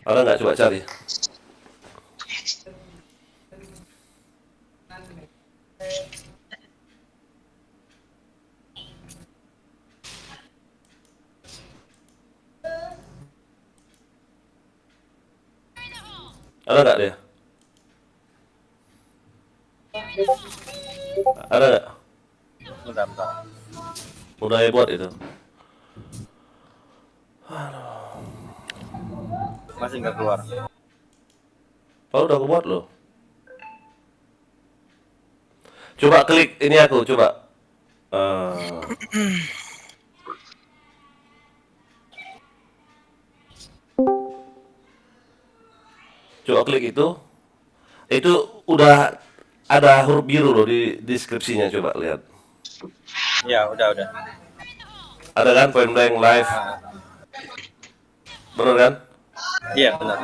Ada nggak, coba cari. Ada nggak dia? Ada nggak? Bentar, bentar. Udah buat itu. Masih nggak keluar. Oh, udah aku buat loh. Coba klik ini aku, coba. Eh, coba klik itu. Itu udah ada huruf biru loh di deskripsinya, coba lihat. Ya, udah. Ada kan point blank live, Nah, bener kan? iya benar.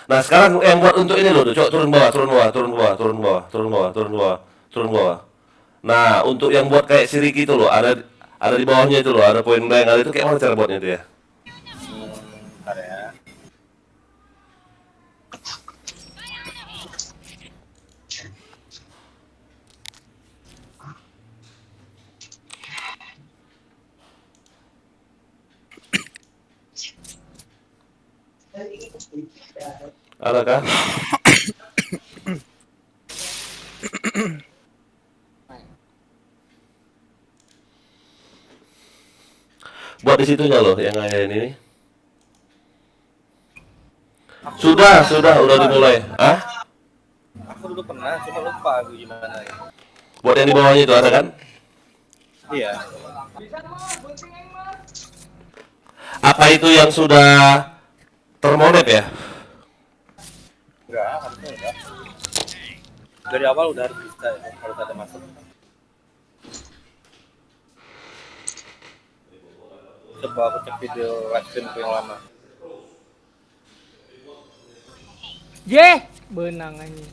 Nah sekarang yang buat untuk ini loh, coba turun bawah, turun bawah, turun bawah, turun bawah, turun bawah, turun bawah, turun bawah. Nah untuk yang buat kayak si Ricky itu loh, ada di bawahnya itu loh, ada point blank, ada itu kayak mana cara buatnya itu ya? Bentar ya. Adakah? Buat di situnya loh, yang kayak ini. Sudah dimulai. Ah? Aku dulu pernah, cuma lupa aku gimana ya. Buat yang di bawahnya itu ada kan? Iya. Apa itu yang sudah termonet ya? Enggak, harusnya enggak. Dari awal udah harus bisa ya, harus ada masuk. Coba aku cek video live streamku yang lama. Benang anjing.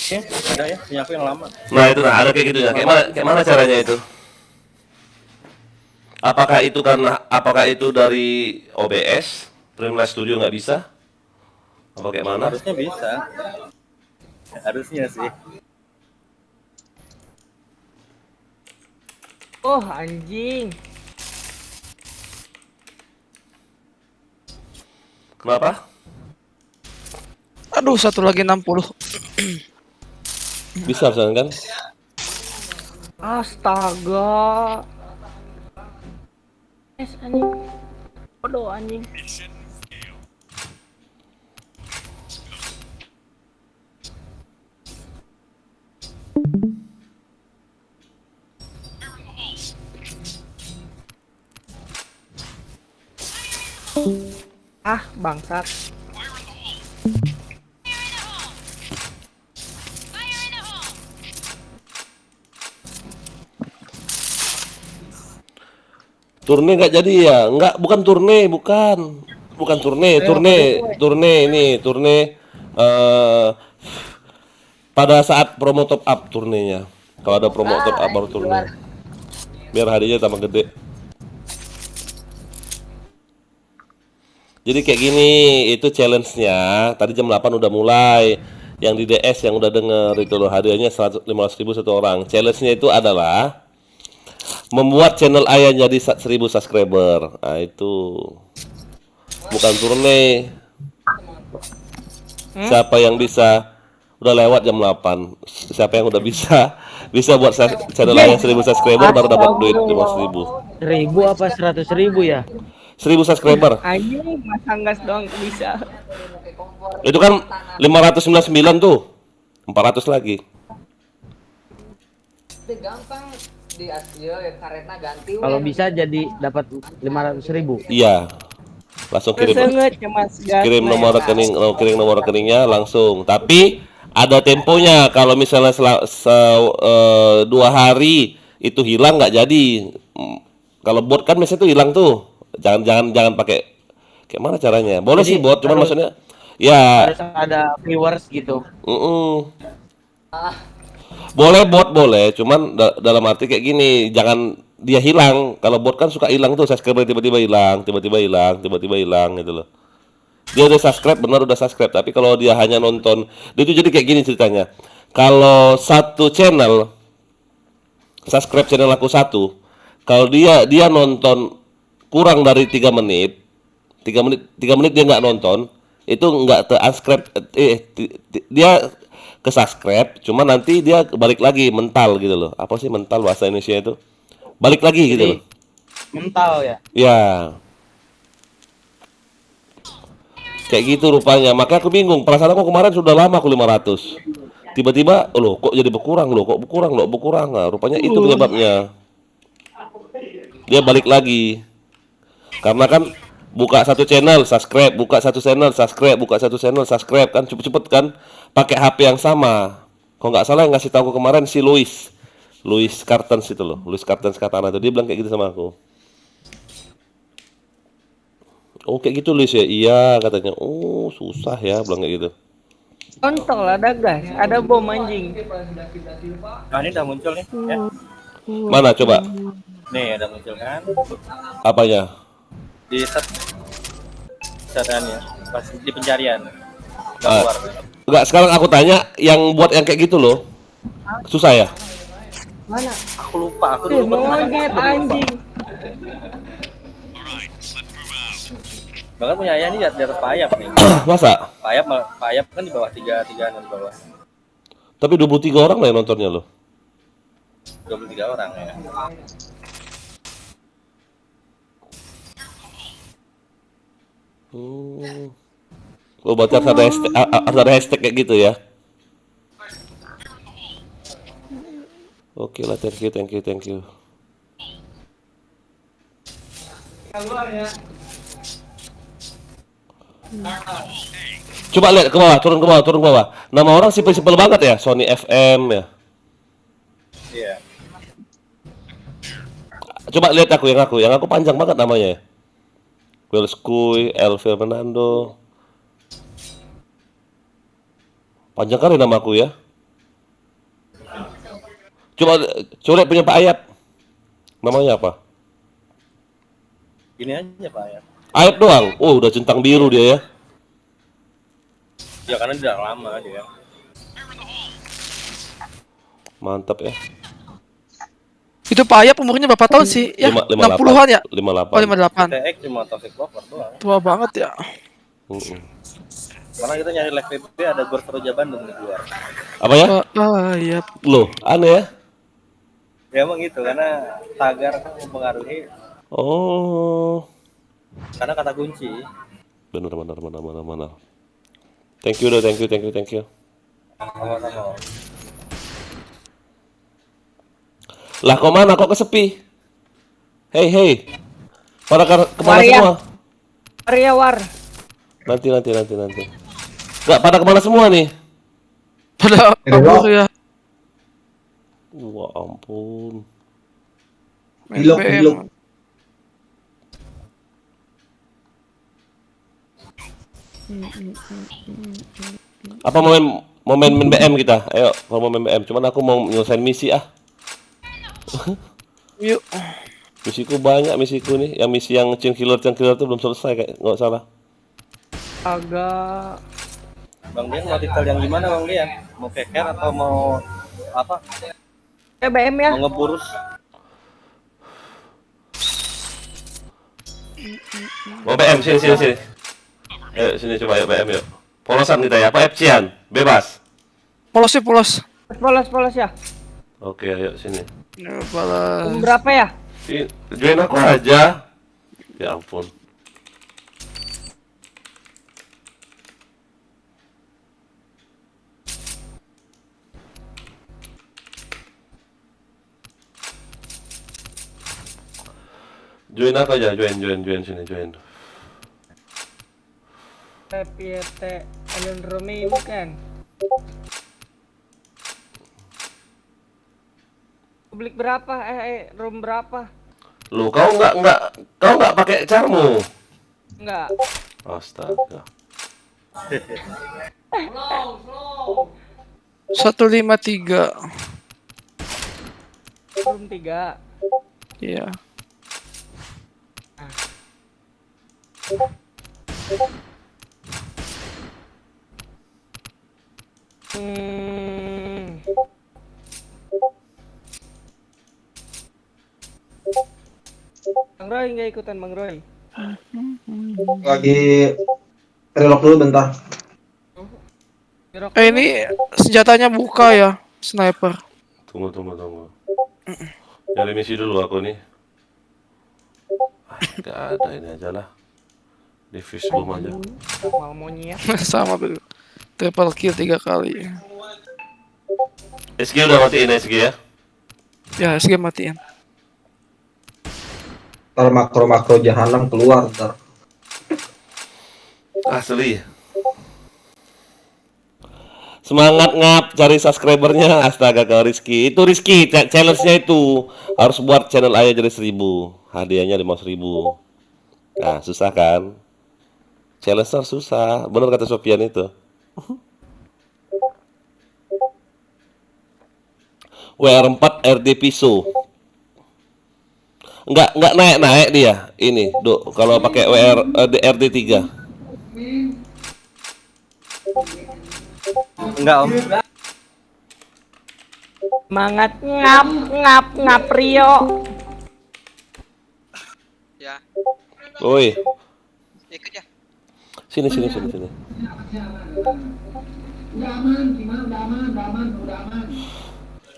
Oke, ada ya, punya aku yang lama. Nah itu nah ada kayak gitunya. Kayak mana caranya itu? Apakah itu dari OBS? Streamlabs Studio nggak bisa? Apa kayak mana? Harusnya bisa. Harusnya sih. Oh anjing. Kenapa? Aduh, satu lagi 60. Bisa kan? Astaga. Anjing. Bodoh anjing. Ah, bangsat. Turne nggak jadi ya? Nggak, bukan turne, bukan turne ini turne eh pada saat promo top up turnenya. Kalau ada promo top up baru turne. Biar hadiahnya tambah gede. Jadi kayak gini, itu challenge-nya. Tadi jam 8 udah mulai. Yang di DS yang udah denger itu loh, hadiahnya 115.000 satu orang. Challenge-nya itu adalah membuat channel ayah jadi 1.000 subscriber. Nah itu bukan turne. Siapa yang bisa, udah lewat jam 8. Siapa yang udah bisa buat channel ayah 1.000 subscriber baru dapat duit 15.000. 1000 apa 100.000 ya? 1.000 subscriber. Anjing, masang gas doang bisa. Itu kan 599 tuh. 400 lagi. di ya karena ganti Kalau bisa jadi dapat 500.000. Iya. Langsung kirim Kesenget ya Mas Gas. kirim Nah, nomor ya. rekening, kirim nomor rekeningnya langsung. Tapi ada temponya. Kalau misalnya 2 hari itu hilang nggak jadi. Kalau bot kan biasanya tuh hilang tuh. Jangan pakai, kayak mana caranya? Boleh Jadi sih bot, cuman harus- maksudnya ya, Harus ada viewers gitu. boleh bot boleh, cuman dalam arti kayak gini, jangan dia hilang. Kalau bot kan suka hilang tuh, subscriber tiba-tiba hilang, tiba-tiba hilang, tiba-tiba hilang gitu loh. Dia udah subscribe, benar udah subscribe, tapi kalau dia hanya nonton, dia tuh jadi kayak gini ceritanya. Kalau satu channel, subscribe channel aku satu, kalau dia nonton kurang dari 3 menit, 3 menit dia nggak nonton, itu nggak unsubscribe, dia ke subscribe, cuma nanti dia balik lagi mental gitu loh. Apa sih mental bahasa Indonesia itu? Balik lagi gitu Jadi loh. mental ya. Ya, kayak gitu rupanya. Makanya aku bingung. Perasaan aku kemarin sudah lama aku 500. Tiba-tiba, loh kok jadi berkurang loh, kok berkurang loh, berkurang. Nah, rupanya itu penyebabnya. Dia balik lagi. Karena kan buka satu channel, subscribe, buka satu channel, subscribe, buka satu channel, subscribe kan cepet-cepet kan. Pakai HP yang sama. Kalau nggak salah yang ngasih tahu aku kemarin si Louis Cartens itu loh, Louis Cartens Katana itu, dia bilang kayak gitu sama aku. Oh kayak gitu Louis ya, iya katanya. Oh susah ya, bilang kayak gitu. Kontol ada gas, ada bom anjing. Nah, ini udah muncul nih, ya. Mana coba? Nih, udah muncul kan? Apanya? Di setannya, pas di pencarian. Udah Ah, keluar. enggak, sekarang aku tanya yang buat yang kayak gitu loh. Susah ya? Mana? Aku lupa, aku dulu pernah. Monyet anjing. Bahkan punya ayah nih di atas payap nih. Masa? Payap kan di bawah tigaan di bawah. Tapi 23 orang lah yang nontonnya loh. 23 orang ya. Oh berarti harus ada hashtag kayak gitu ya? Oke lah, thank you. Coba lihat ke bawah, turun ke bawah. Nama orang simpel-simpel banget ya, Sony FM ya. Iya. Coba lihat yang aku panjang banget namanya. Will Skuy, El Fernando. Panjang kali nama aku ya. Coba lihat punya Pak Ayat. Namanya apa? Ini aja Pak ya. Ayat doang. Oh, udah centang biru dia ya. Ya karena tidak lama dia. Mantap ya. Itu Pak Ayap umurnya berapa tahun sih? Ya, 60-an ya? 58. Oh, 58. TX cuma Taufik Lover doang. Tua banget ya. Karena kita nyari live VP ada Gor Peroja Bandung di luar. Apa ya? Iya. Loh, aneh ya. Ya emang gitu karena tagar kan mempengaruhi Oh. karena kata kunci. Benar. Thank you. Sama-sama. Lah kok mana kok kesepi? Hey. Pada kemana War ya. semua? Arya war. Nanti. Enggak pada kemana semua nih? Pada kabur ya. Wah ampun. BM. Apa mau main BM kita? Ayo, kalau mau main BM. Cuman aku mau nyelesain misi ah. Yuk. Misiku banyak nih. Yang misi yang chain killer tuh belum selesai kayak nggak salah. Agak Bang Dian mau detail yang gimana Bang Dian? Mau keker atau mau apa? BM ya. Mau ngeburus? Mau BM sini. Ayo sini coba yuk BM yuk. Polosan kita ya, apa FC-an? Bebas. Polos. Polos ya. Oke, ayo sini. Ya, balas. Berapa ya? Join aku aja. Ya ampun. Join aku aja, join sini, join. PYT Alien Romi bukan? Publik berapa? Room berapa? Lu kau nggak pakai carmu. Enggak. Astaga. 153. Room 3. Iya. Hmm. Bang Roy nggak ikutan Bang Roy? Lagi reload dulu bentar. Ini senjatanya buka ya, sniper. Tunggu. Nyari misi dulu aku nih. Gak ada, ini aja lah. Diffuse boom aja. Mal monyet. Sama tuh. Triple kill 3 kali. SG udah matiin SG ya? Ya, SG matiin. Ntar makro jahanam keluar ntar. Asli. Semangat ngap cari subscribernya. Astaga kau Rizky. Itu Rizky challenge-nya itu harus buat channel ayah jadi 1000. Hadiahnya 500.000. Nah, susah kan? Challenge susah. Bener kata Sofian itu. WR4 RD Piso. Enggak naik dia. Ini, Duk, kalau pakai RD3. Enggak om. Semangat ngap Rio. Ya, Woi, ikut ya. sini.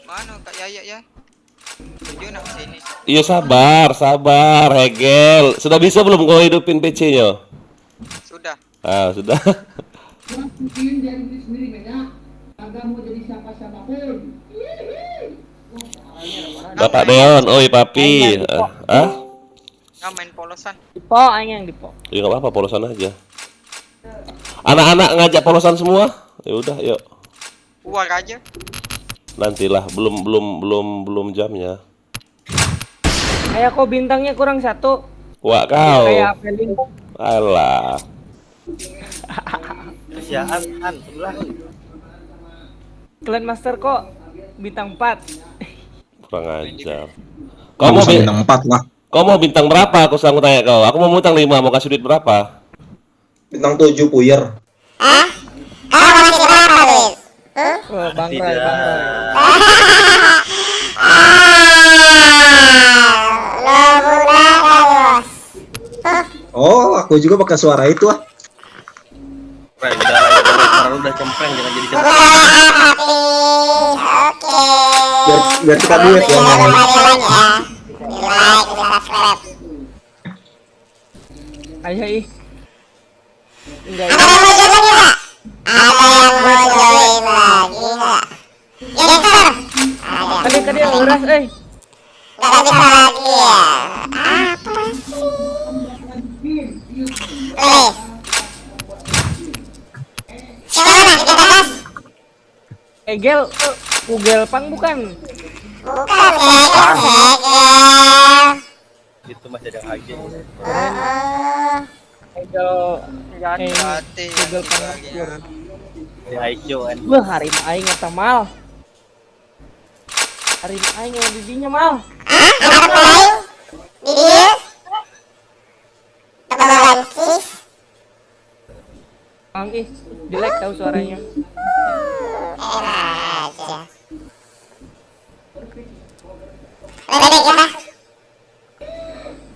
Mana Kak Yaya ya? Tujuh nak sini. Iya sabar, Hegel. Sudah bisa belum kau hidupin PC-nya? Sudah. Ah, sudah. Bapak Deon, oi papi. Nggak main polosan. Dipo aing yang dipo. Ya nggak apa-apa, polosan aja. Anak-anak ngajak polosan semua? Ya udah, yuk. Keluar aja. Nantilah, belum jamnya. Kayak kok bintangnya kurang 1. Wah kau. Kayak Apeling. Alah. Kesiaan sebelah. Clan Master kok bintang 4. Kurang ajar. Kau mau bintang 4 lah. Kau mau bintang berapa? Aku sanggup tanya kau. Aku mau bintang 5, mau kasih duit berapa? Bintang 7 puyer. Oh, Bang Roy. Oh, aku juga pakai suara itu ah. Udah cempreng, jangan jadi cempreng. Biar kita duit ya. Ayo ih. Enggak. Tadi beras Egel, Ugel Pang bukan? Itu masih ada lagi. Egel, Hati Ugel Pang. Di Aijo kan. Wah, harim aing eta mal. Harim aing yang didinya mal. Bang ih, jelek tahu suaranya.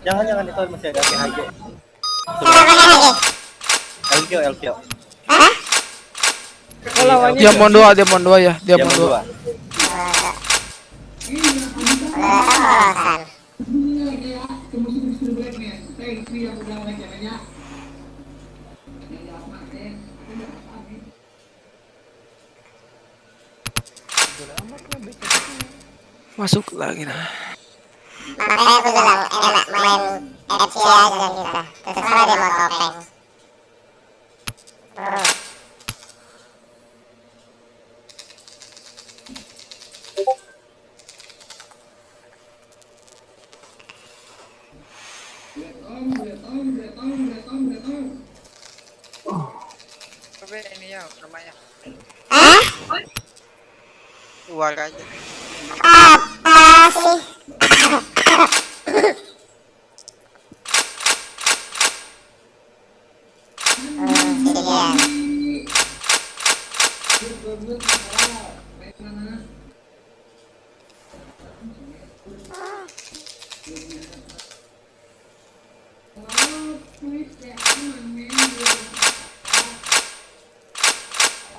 Jangan itu masih ada PHJ. LQ. Kok lawannya Diamond 2 ya, Diamond 2. Masuk lagi nah. Makanya aku bilang enak main FC aja kita. Terserah dia mau topeng. Tapi ini ya namanya. Hah? Keluar aja. Apa sih? Sedian.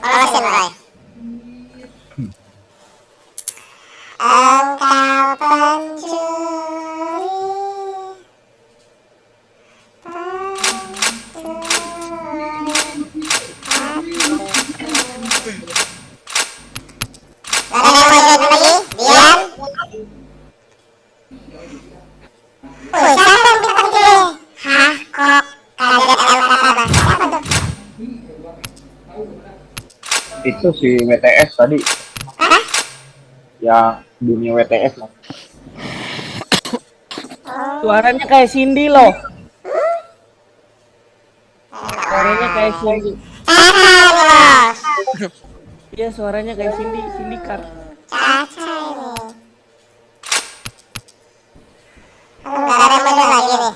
Awasin, Roy. Engkau pencuri. Ada yang mau ikut lagi? Diam. Wih, siapa yang bintang pilih? Hah? Kok kaget El kata siapa tuh? Itu si WTS tadi. Hah? Ya dunia WTS lah. Suaranya kayak Cindy loh. Suaranya kayak Cindy. Iya, suaranya kayak Cindy, Cindy Car. Caca ini. Nggak ada yang bener lagi nih.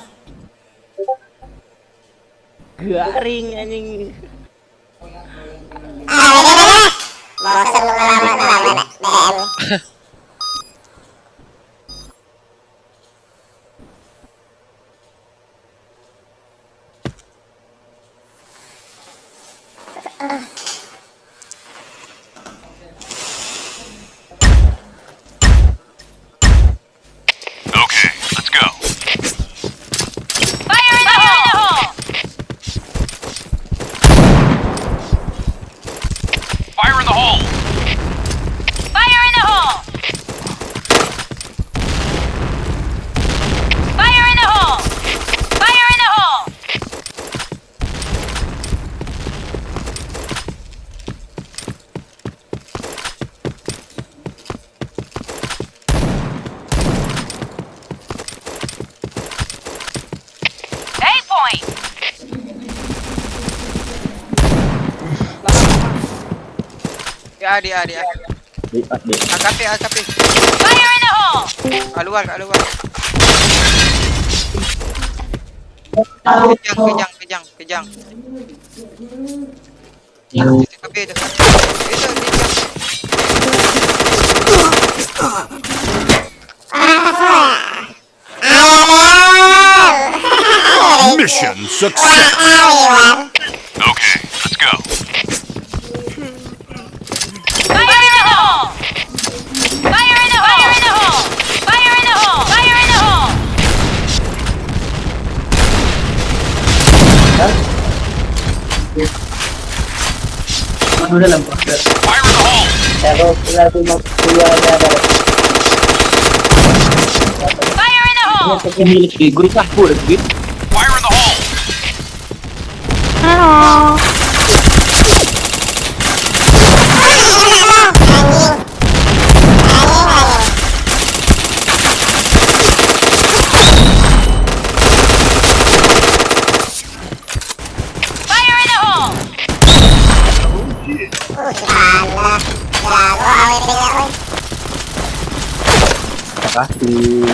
Garing anjing. Udah. Bosan lu lama-lama BM. Okay, let's go. Fire in the hole! Fire in the hole! Fire in the hole! Fire in the hole! Fire in the hole! Eight point! Dia. AKP. Fire in the hole! Keluar. Kejang. AKP itu. Itu kejang. Mission success! Okay, let's go. Fire in the hole! Fire in the hole! Fire in the hole! Fire in the hole! Fire in the hole! Fire in the hole! Fire in the hole! Fire in the hole! Fire in the hole! Alah, jago awetnya, woi. Makasih.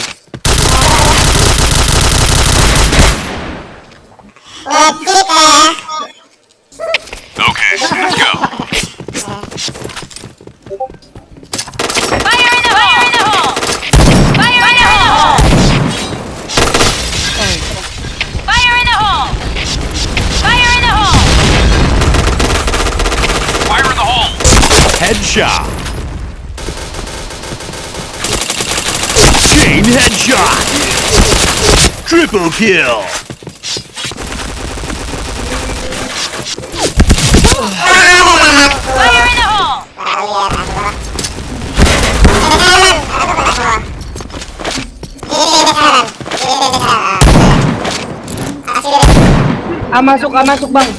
Wajib ya. Okay, let's go. Fire in the hole! Fire in the hole! Fire in the hole! Fire in the hole! Fire in the hole! Fire in the hole! Headshot! Chain headshot! Triple kill! Fire in the hole! Ini Masuk bang.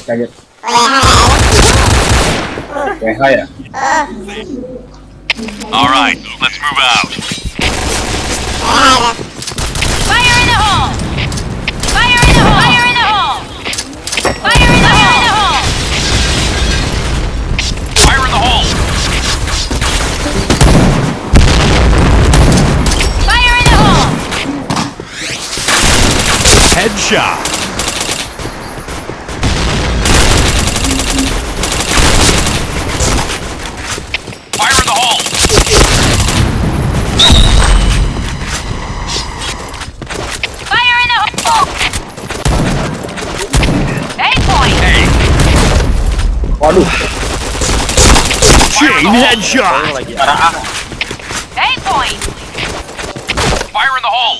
Kaget. WH ya? All right, let's move out. Fire in the hole! Fire in the hole! Fire in the hole! Fire in the hole! Fire in the hole. Fire in the hole! Headshot. Fire in the hole. Fire in the hole! 8 point! Waduh, Chain headshot. lagi arah A. 8 point! Fire in the hole.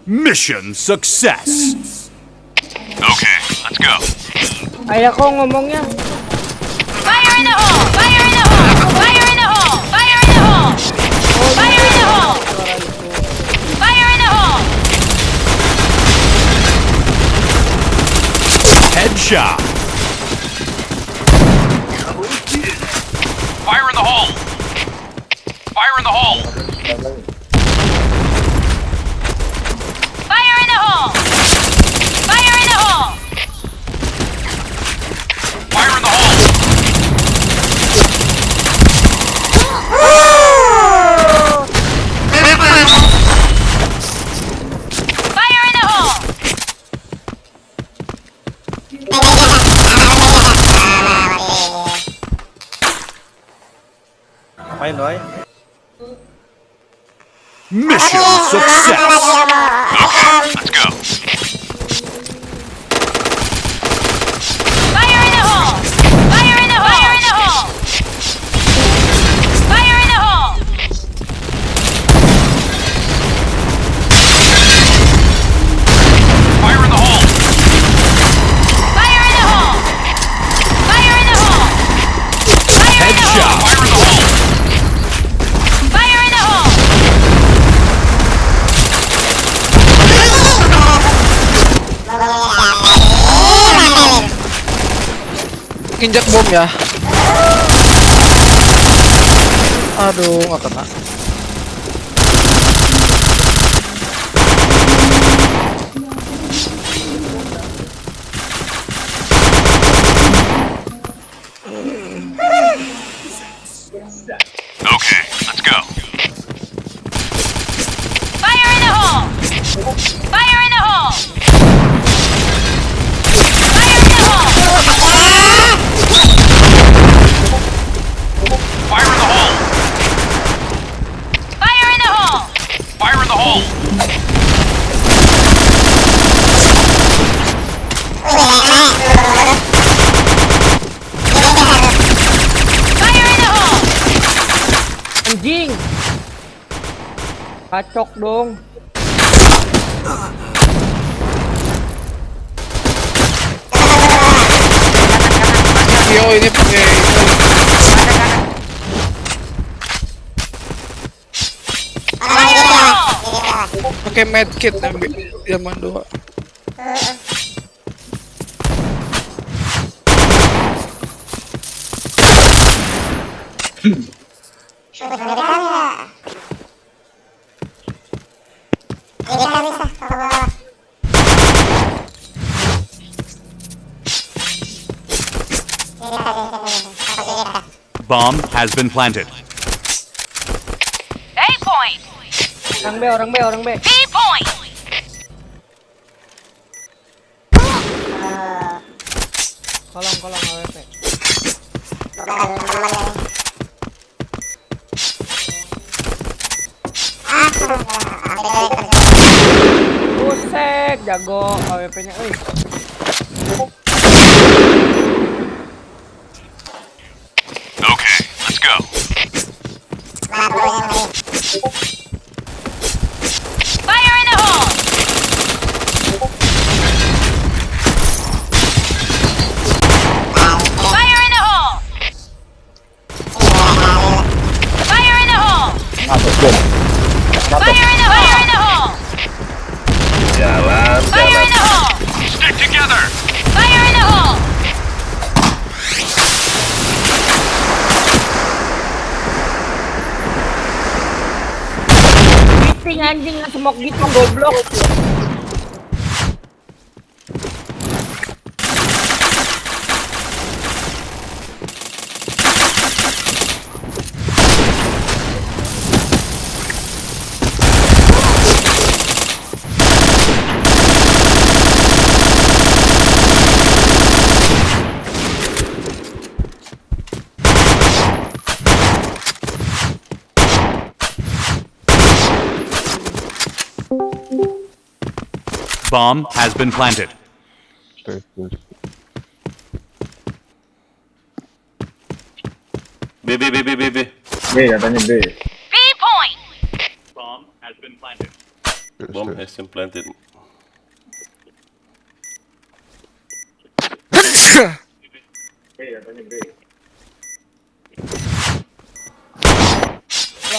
Mission success. Okay, let's go. Ayah ko ngomongnya. Fire in the hole! Fire in the hole! Fire in the hole! Fire in the hole! Fire in the hole! Fire in the hole! Headshot. Fire in the hole. Fire in the hole. Fire in the hole! Fire in the hole! Fire in the hole. Fire in the hole! Ngapain doi? Mission success. Okay, let's go. Fire in the hole! Fire in the hole! Fire in the hole! Fire in the hole! Fire in the hole. Fire in the hole! Fire in the hole! Fire in the Headshot. hole! Fire in the hole. Fire in the hole! Injak bom ya. Aduh, nggak kena. Okay, let's go. Fire in the hole! Fire in the hole! Fire in the hole! Fire in the hole. Fire in the hole! Fire in the hole. Fire in the hole! Anjing. Kacok dong. Yo ini pakai Fire in the hole! pakai medkit ambil zaman dua. Bomb has been planted. 8 point! Orang B. B point! Kolong AWP. Buset, jago AWP-nya. Okay, let's go. Fire in the hole! Fire in the hole! Fire in the hole! Fire in the hole! Jalan, Fire in jalan. the hole! Stick together. Fire in the hole! Meeting anjing nge-smoke gitu goblok. Bomb has been planted. B, B, B, B, B, B. B point! Bomb has been planted. Bomb has been planted.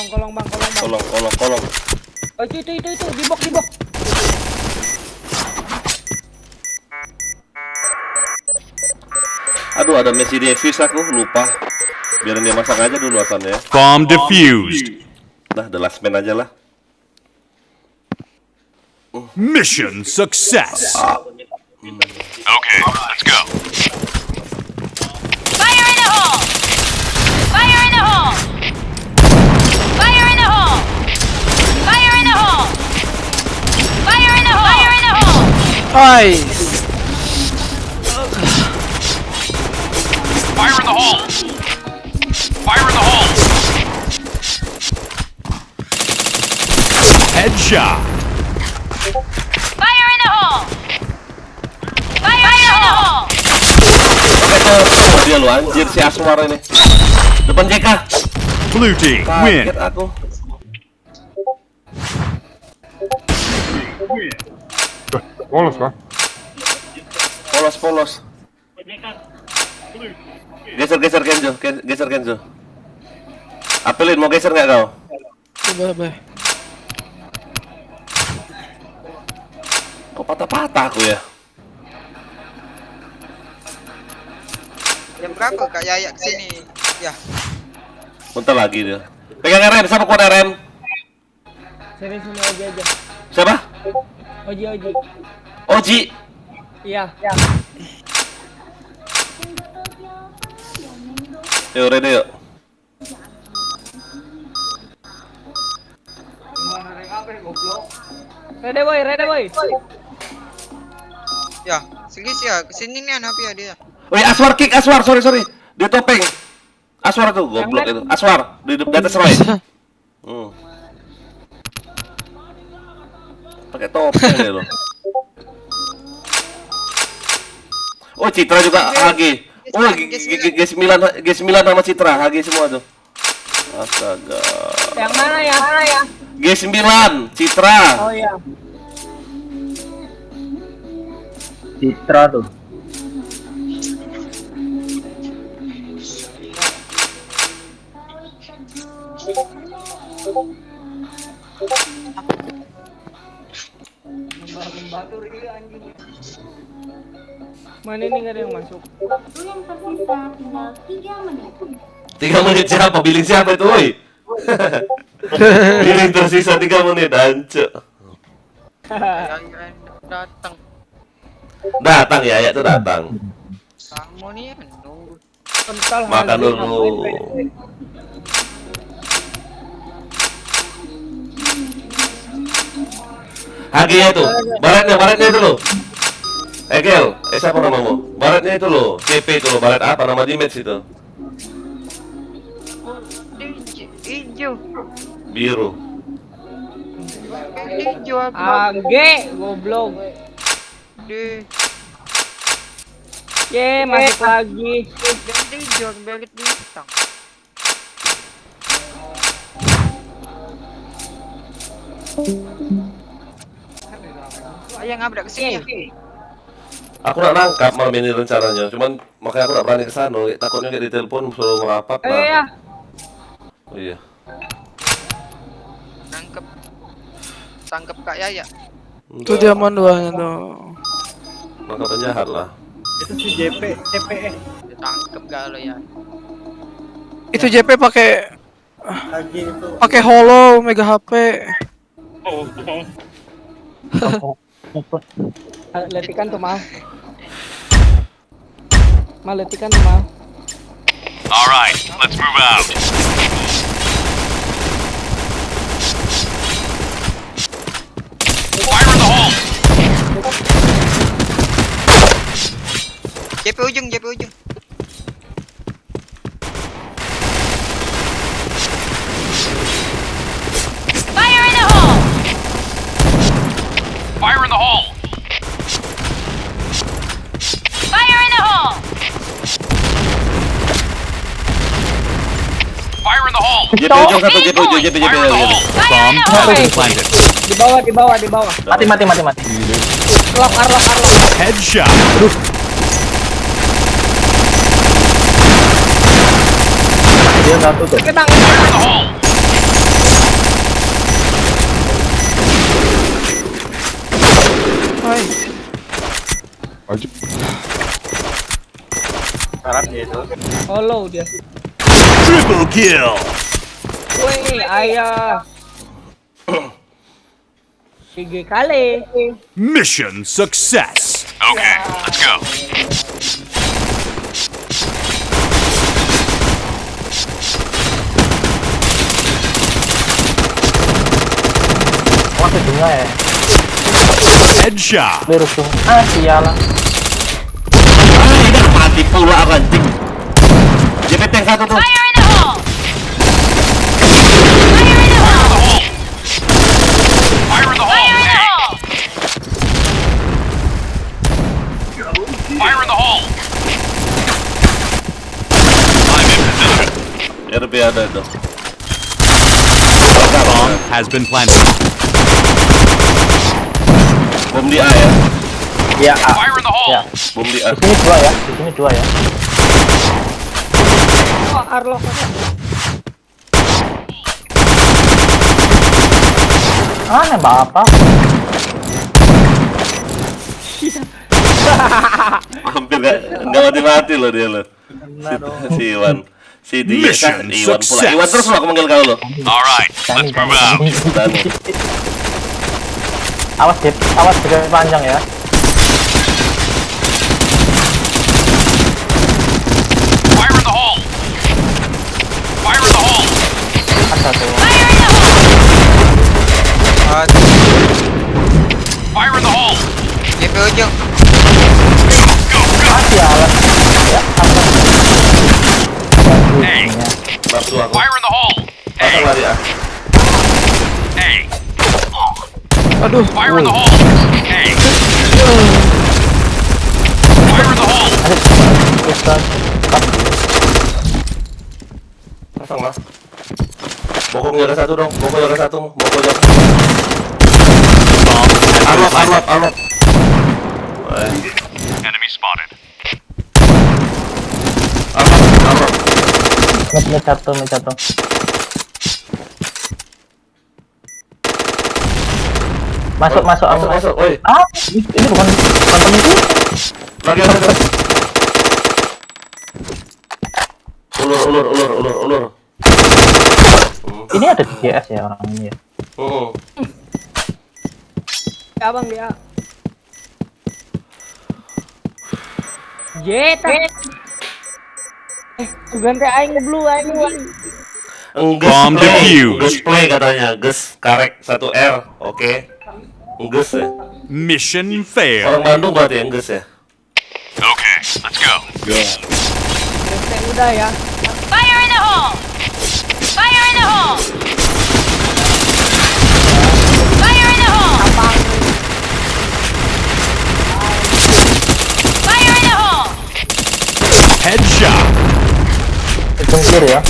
Kolong bang. Kolong. Oh itu dibok. Aduh, ada Messi Davis aku lupa. Biarin dia masak aja dulu asalnya. Bomb defused. Nah, the last man aja lah. Mission success. Okay, let's go. Fire in the hole! Fire in the hole! Fire in the hole! Fire in the hole! Fire in the hole! Fire in the hole! Nice. Fire in the hole. Fire in the hole. Headshot. Fire in the hole! Fire in the hole! Oh, dia lu anjir si Aswar ini. Depan JK. Blue team win. Kaget aku. Polos. Geser Kenzo. Apelin mau geser nggak kau? Coba. Kok patah-patah aku ya? Jam berapa Kak Yaya kesini? Ya. Bentar lagi dia. Pegang RM, siapa kuat RM? Serius sama Oji aja. Siapa? Oji. Oji. Iya. Yuk, ready yuk. Ready boy. Ya, Sigis ya, kesini nih anak ya dia. Woi, Aswar kick, sorry. Dia topeng. Aswar tuh, goblok itu. Aswar, di atas Roy. Pakai topeng dia loh. Oh, Citra juga HG. Oh, G9 sama Citra, HG semua tuh. Astaga. Yang mana ya? G9, Citra. Oh iya. Citra tuh. Mana ini nggak ada yang masuk? Waktu yang tersisa tinggal 3 menit. 3 menit siapa? Billing siapa itu, woi? Billing tersisa 3 menit, anjir. Yaya datang. Datang ya tuh datang. Kamu nih nunggu. Kental. Makan harga dulu. ngapain, HG-nya itu, baretnya itu loh. Egel, siapa namamu? Baretnya itu loh, CP itu loh, baret apa nama damage itu? Hijau. Biru. Hijau apa? AG goblok. Deh. Ye, masuk lagi. Ganti hijau belit bintang. Ayo ngabrak kesini ya. Aku nak nangkap malam ini rencananya, cuman makanya aku nak berani ke sana, takutnya kayak ditelepon suruh ngerapat Ya. Oh iya. Tangkap Kak Yaya. Itu diamond 2-nya tuh. Maka penjahat lah. Itu si CPE Ditangkap gak lo ya? Itu JP pakai lagi itu. holo mega HP. Letikan tuh mal. Letikan tuh mal. All right, let's move out. Fire in the hole. JP ujung, JP ujung. Fire in the hole! Fire in the hole. Fire in the hole! Fire in the hole. JP ujung satu, JP ujung, JP Fire in the hole. Fire in the Bomb hole! has been planted. Di bawah. Mati. Arlok. Headshot. Dia satu tuh. Kenang. Fire in the hole. Hai. Karat dia itu. Follow dia. Triple kill. Wih, ayah. 3 kali. Mission success. Okay, let's go. Headshot. Mati pula anjing. JP tank satu tuh. Fire in the hole! Fire in the hole! Fire in the hole. Fire in the hole! Fire in the hole. I'm in position. RB ada tuh. Bomb has been planted. Bom di A ya. Iya, A. Fire in the hole. Bom di A. Di sini dua ya. Oh, Arlok. Nembak apa? Hampir nggak mati-mati loh dia loh. Si Iwan. Si dia kan Mission Iwan pula. success. Iwan terus aku manggil kau lo. All right, let's move out. Dani. Awas jaga panjang ya. Fire in the hole. Fire in the hole. Fire in the hole! Fire in the hole. JP ujung. Go, go. Hey, Nafsu aku. fire in the hole. Pasang lari A. Hey, Aduh. fire in the hole. Hey. Fire in the hole. Pasang lah. Bokong juara satu dong. Bokong juara satu. Bokong juara. Bomb has been planted. Arlok. Enemy spotted. Arlok. Nge jatuh. Masuk. Masuk. Oi. Ini bukan temen itu. Lagi ada. Ulur. Ini ada di GS ya orang ini ya. Abang dia. Jet. Sugan teh aing blue aing. Bomb defused. Gus play katanya. Gus karek 1R. Oke. Gus ya. Mission failed. Orang Bandung berarti yang Gus ya. Okay, let's go. Teh udah ya. Fire in the hole! Fire in the hole! Fire in the hole! Fire in the hole! Headshot. Hitung kiri ya.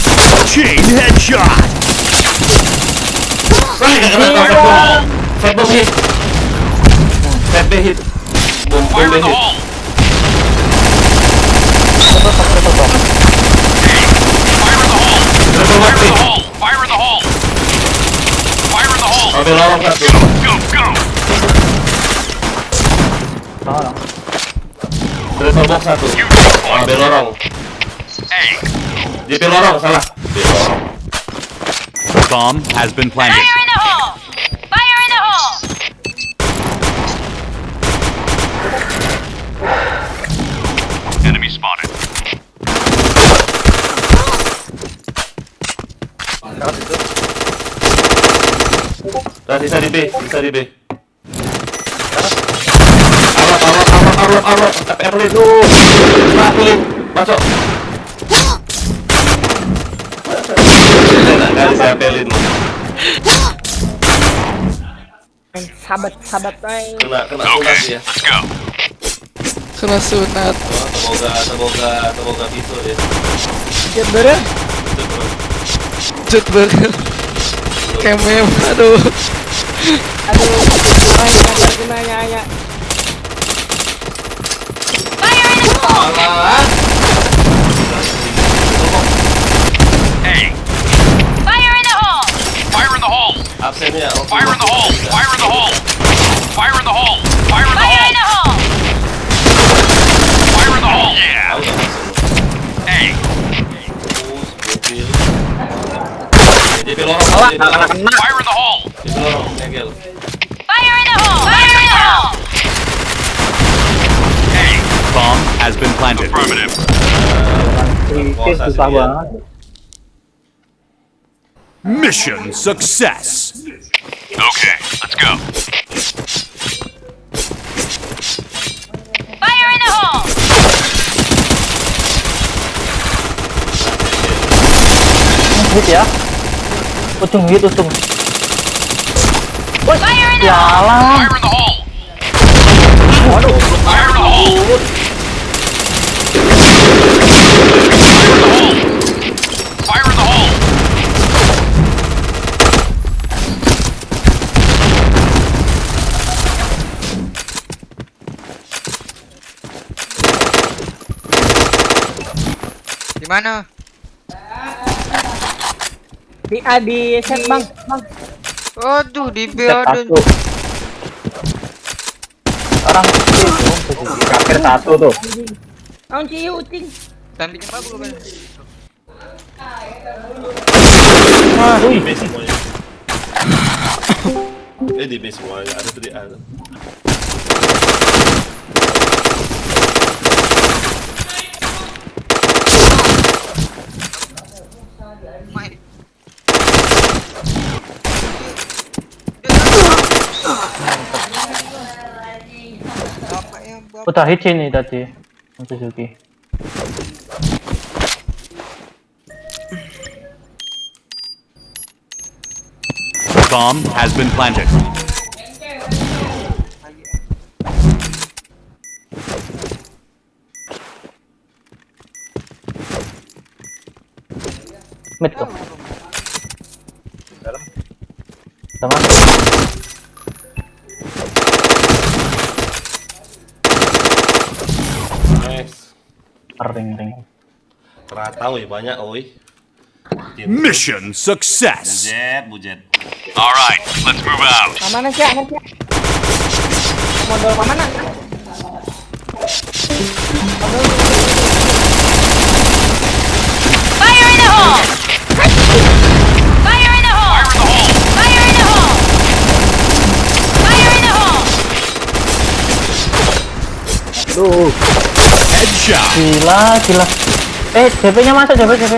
Chain headshot. Wah, gak kena Fat bomb hit. Fat B hit. Bom Fire in B the hit. hole. Fire in the hole. Fire in the hole. Fire in the hole. Fire in the hole. Ambil lorong satu. Go, go. Tolong. Triple box satu. You take point. Ambil lorong. A. JP lorong salah. JP lorong. Bomb has been planted. Fire in the hole! Fire in the hole! Enemy spotted. Nah, bisa di B. Arwah. Evelyn tuh. Evelyn, masuk. Enak kali si Evelyn. Sahabat Kena sunat Okay, dia. let's go. Kena sunat. Semoga bisa dia. jet bareng. Jet bareng. Kemem. Aduh. Gunanya. Fire in the hole! Alah. A. Fire in the hole! Fire in the hole. Absennya. Fire in the hole. Fire in the hole. Fire in the hole. Fire in the Fire in hole. the hole! Fire in the hole. Yeah. Tahu nggak masuk? A. Mobil. JP lorong. Fire in the hole. JP lorong. Negel. Fire in the hole! Fire in the hole! A. Bomb has been planted. Affirmative. Susah banget. Mission success. Okay, let's go. Fire in the hole! Hit ya. Utung. Fire in the hole! Yalah. Fire in the hole. Waduh. Fire in the hole. Fire in the hole. Di mana? Di set bang. Aduh, di B Set ada. satu. Orang itu kafir satu tuh. Ang ciu ucing. Tanding apa belum? Aduh. Di B semuanya. Di B semuanya. Ada tadi ada. Main. Bapak yang bapak. Udah hit ini tadi. Suzuki. Bomb has been planted. Mid tuh. Dalam. Sama. Nice. Ring. Ratau ya banyak, oi. Mission success. Bujet. All right, let's move out. Mana sih? Modal mana? Fire in the hole! Fire in the hole! Fire in the hole. Fire in the hole! Fire in the hole! Duh. Headshot. Gila. JP-nya masuk, JP.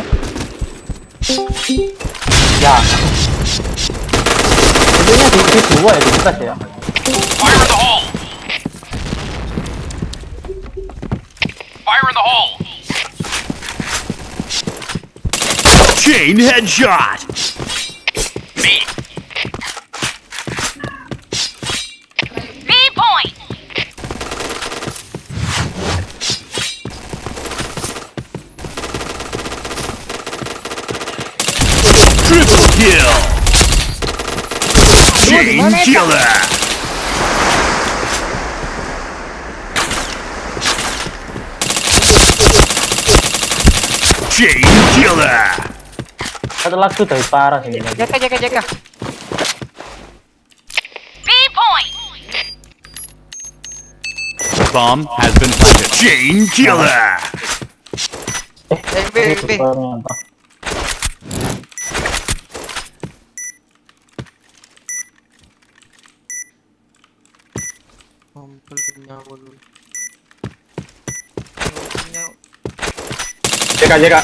Ya. JP-nya di 2 ya, di atas ya. Fire in the hole. Fire in the hole. Chain headshot. B. B point! Triple kill. Chain killer. Chain killer. Satu lagi dari parah sih. Jaka. Bomb has been planted. Chain killer. B. Kumpul nyawa dulu. JK.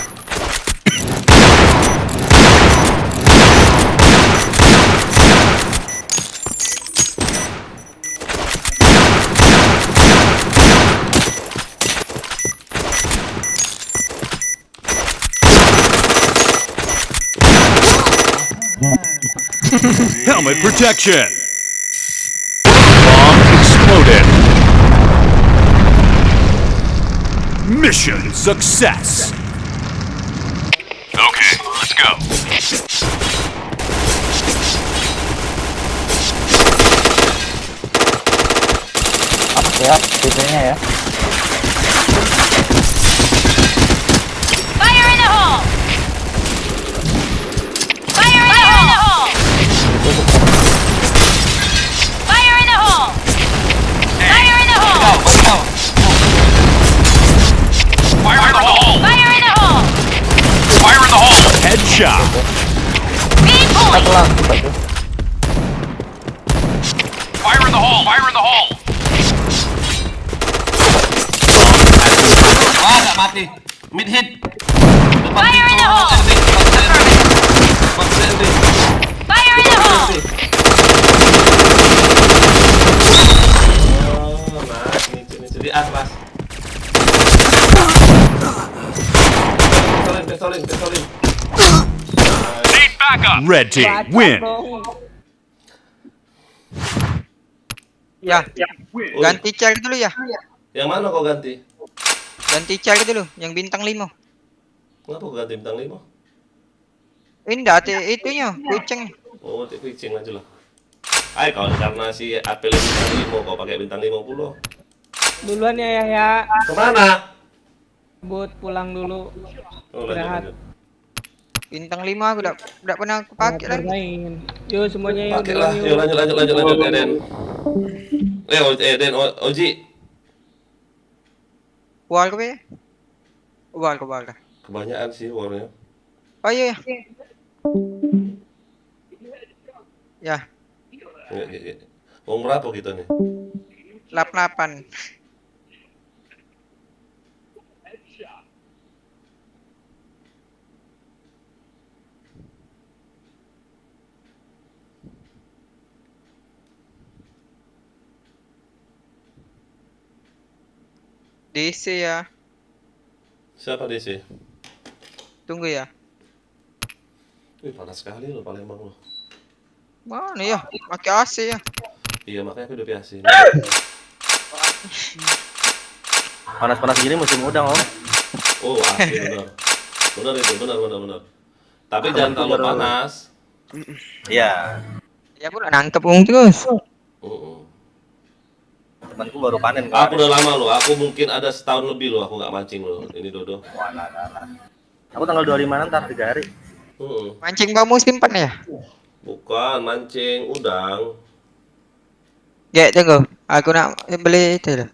Helmet protection. Bomb exploded. Mission success. Okay, let's go. Ya, tipenya ya. Fire in the hole! Fire in the hole! Fire in the hole! Fire in the hole! Fire in the hole. Fire in the hole! Fire in the hole. Headshot. Beam point! Satu langsung satu. Fire in the hole. Fire in the hole. Wah, nggak mati. Mid hit. Fire in the hole! Fire in the hole! Oh, nah, ini di atas. Pesolin. Need backup. Red team win. Ya, ganti cari dulu ya. Yang mana kau ganti? Ganti cari dulu, yang bintang 5. Kenapa kau ganti bintang 5? Indah, itunya, kucing. Oh, pitching aja lah. Ay, kalau karena si Apel bintang 5, kau pakai bintang 50. Duluan ya Yahya. Kemana? Buat pulang dulu. Oh, Istirahat. lanjut. Bintang 5 aku udah pernah aku pakai lagi. Bermain. Yuk semuanya yuk. Pakai lah. Yuk lanjut Eden. Eden Oji. War ke ya? War. Kebanyakan sih warnanya. Oh iya. Ya, Ya. Umur berapa kita nih? 88. DC ya. Siapa DC? Tunggu ya. Wih, panas sekali lo Palembang lo. Mana ya? Pakai AC ya. Iya, makanya aku udah biasa. Panas-panas gini musim udang, Om. Oh, asli benar. Benar itu, benar. Tapi jangan terlalu panas. Iya. Ya aku udah nangkep terus. Temanku baru panen Aku udah lama loh, aku mungkin ada setahun lebih loh aku nggak mancing loh. Ini Dodo. Aku tanggal 25 ntar 3 hari. Mancing kamu simpan ya? Bukan mancing udang. Ya tunggu, aku nak beli itu loh.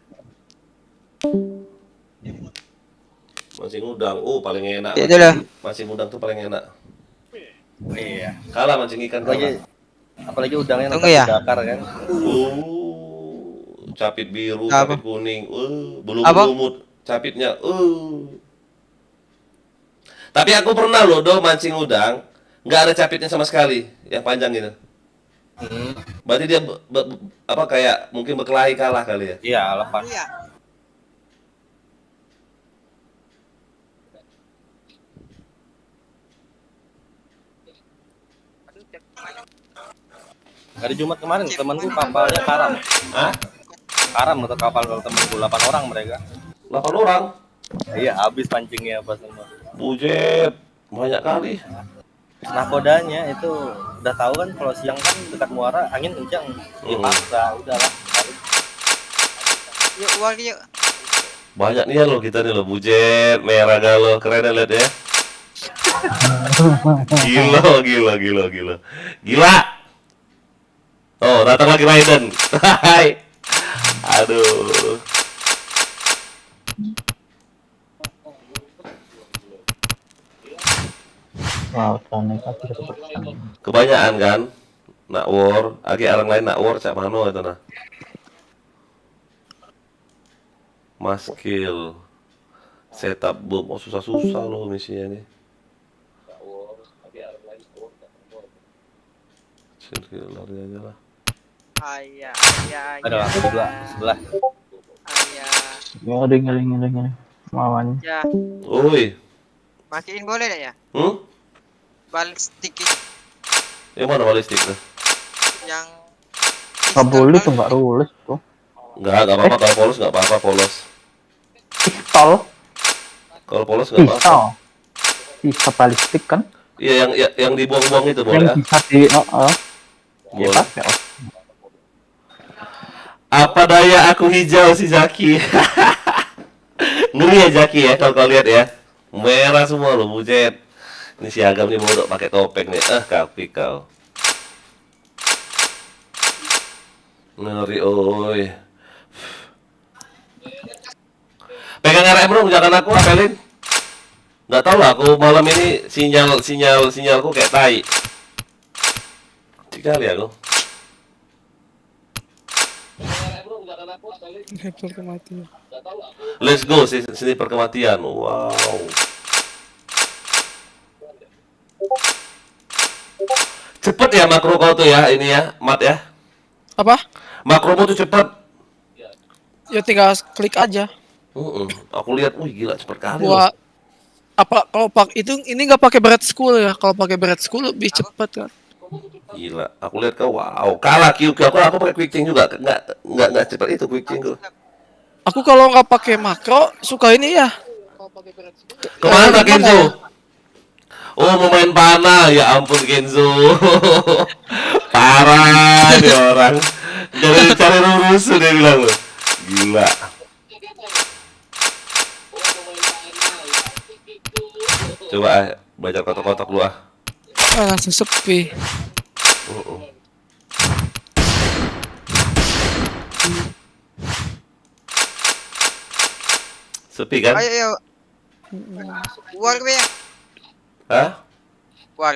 Mancing udang, paling enak. Ya, itulah. Mancing udang tuh paling enak. Iya. Kalah mancing ikan kalah. Apalagi udangnya Tunggu ya. dibakar kan. Capit biru, Apa? capit kuning, belum Apa? lumut capitnya, Tapi aku pernah loh mancing udang, nggak ada capitnya sama sekali, yang panjang gitu. Berarti dia kayak mungkin berkelahi kalah kali ya? Iya, lepas. Hari Jumat kemarin temanku kapalnya karam. Hah? Karam atau kapal temanku 8 orang mereka. 8 orang? Iya, habis pancingnya apa semua. Bujet, banyak kali. Nakodanya itu udah tahu kan kalau siang kan dekat muara angin kencang. Dipaksa, udahlah. Yuk, war yuk. Banyak nih ya lo kita nih lo, bujet, merah galau, keren ya lihat ya. Gila. Oh, datang lagi Raiden. Hai. Aduh. Wow, tahun negatif 1%. Kebanyakan kan? Nak war, agi orang lain nak war cak mano itu nah. Maskill. Setup bom, oh susah-susah loh misinya nih. Kecil lari aja lah. Ayah, ayah, Ada ayah. aku dua sebelah. Ayah. Ya, ring. Lawan. Ya, Oi, matiin boleh tak ya? Balik stick itu yang mana balistik tuh? yang Nggak boleh tuh, nggak rules tuh. Nggak apa-apa kalau polos nggak apa-apa polos. Pistol, Kalau polos nggak apa-apa. pisau. Pisau balistik kan? Iya yang dibuang-buang itu boleh Yang ah. bisa di, ya Boleh. pakai. Apa daya aku hijau si Zaki. Ngeri ya Zaki ya kalau kau lihat ya. Merah semua lo bujet. Ini si Agam nih bodoh pakai topeng nih. Kapi kau. Ngeri oi. Pegang arek bro, jangan aku apelin. Nggak tahu lah, aku malam ini sinyalku kayak tai. Sekali aku. Hacker kematian. Let's go sini perkematian. Wow. Cepet ya makro kau tuh ya ini ya, Mat ya. Apa? Makromu tuh cepet. Ya tinggal klik aja. Aku lihat, wih gila cepet kali. Buat apa kalau itu ini nggak pakai berat school ya? Kalau pakai berat school lebih cepat kan. Gila, aku lihat kau, wow, kalah QQ aku pakai quick change juga, nggak cepat itu quick change tuh. Aku kalau nggak pakai makro suka ini ya. Kemana Kemana Kenzo? ya? Oh mau main panah, ya ampun Kenzo. Parah nih orang. Cari rusuh dia bilang loh. Gila. Coba baca kotak-kotak lu ah. Langsung sepi. Sepi kan? ayo war ya Hah? war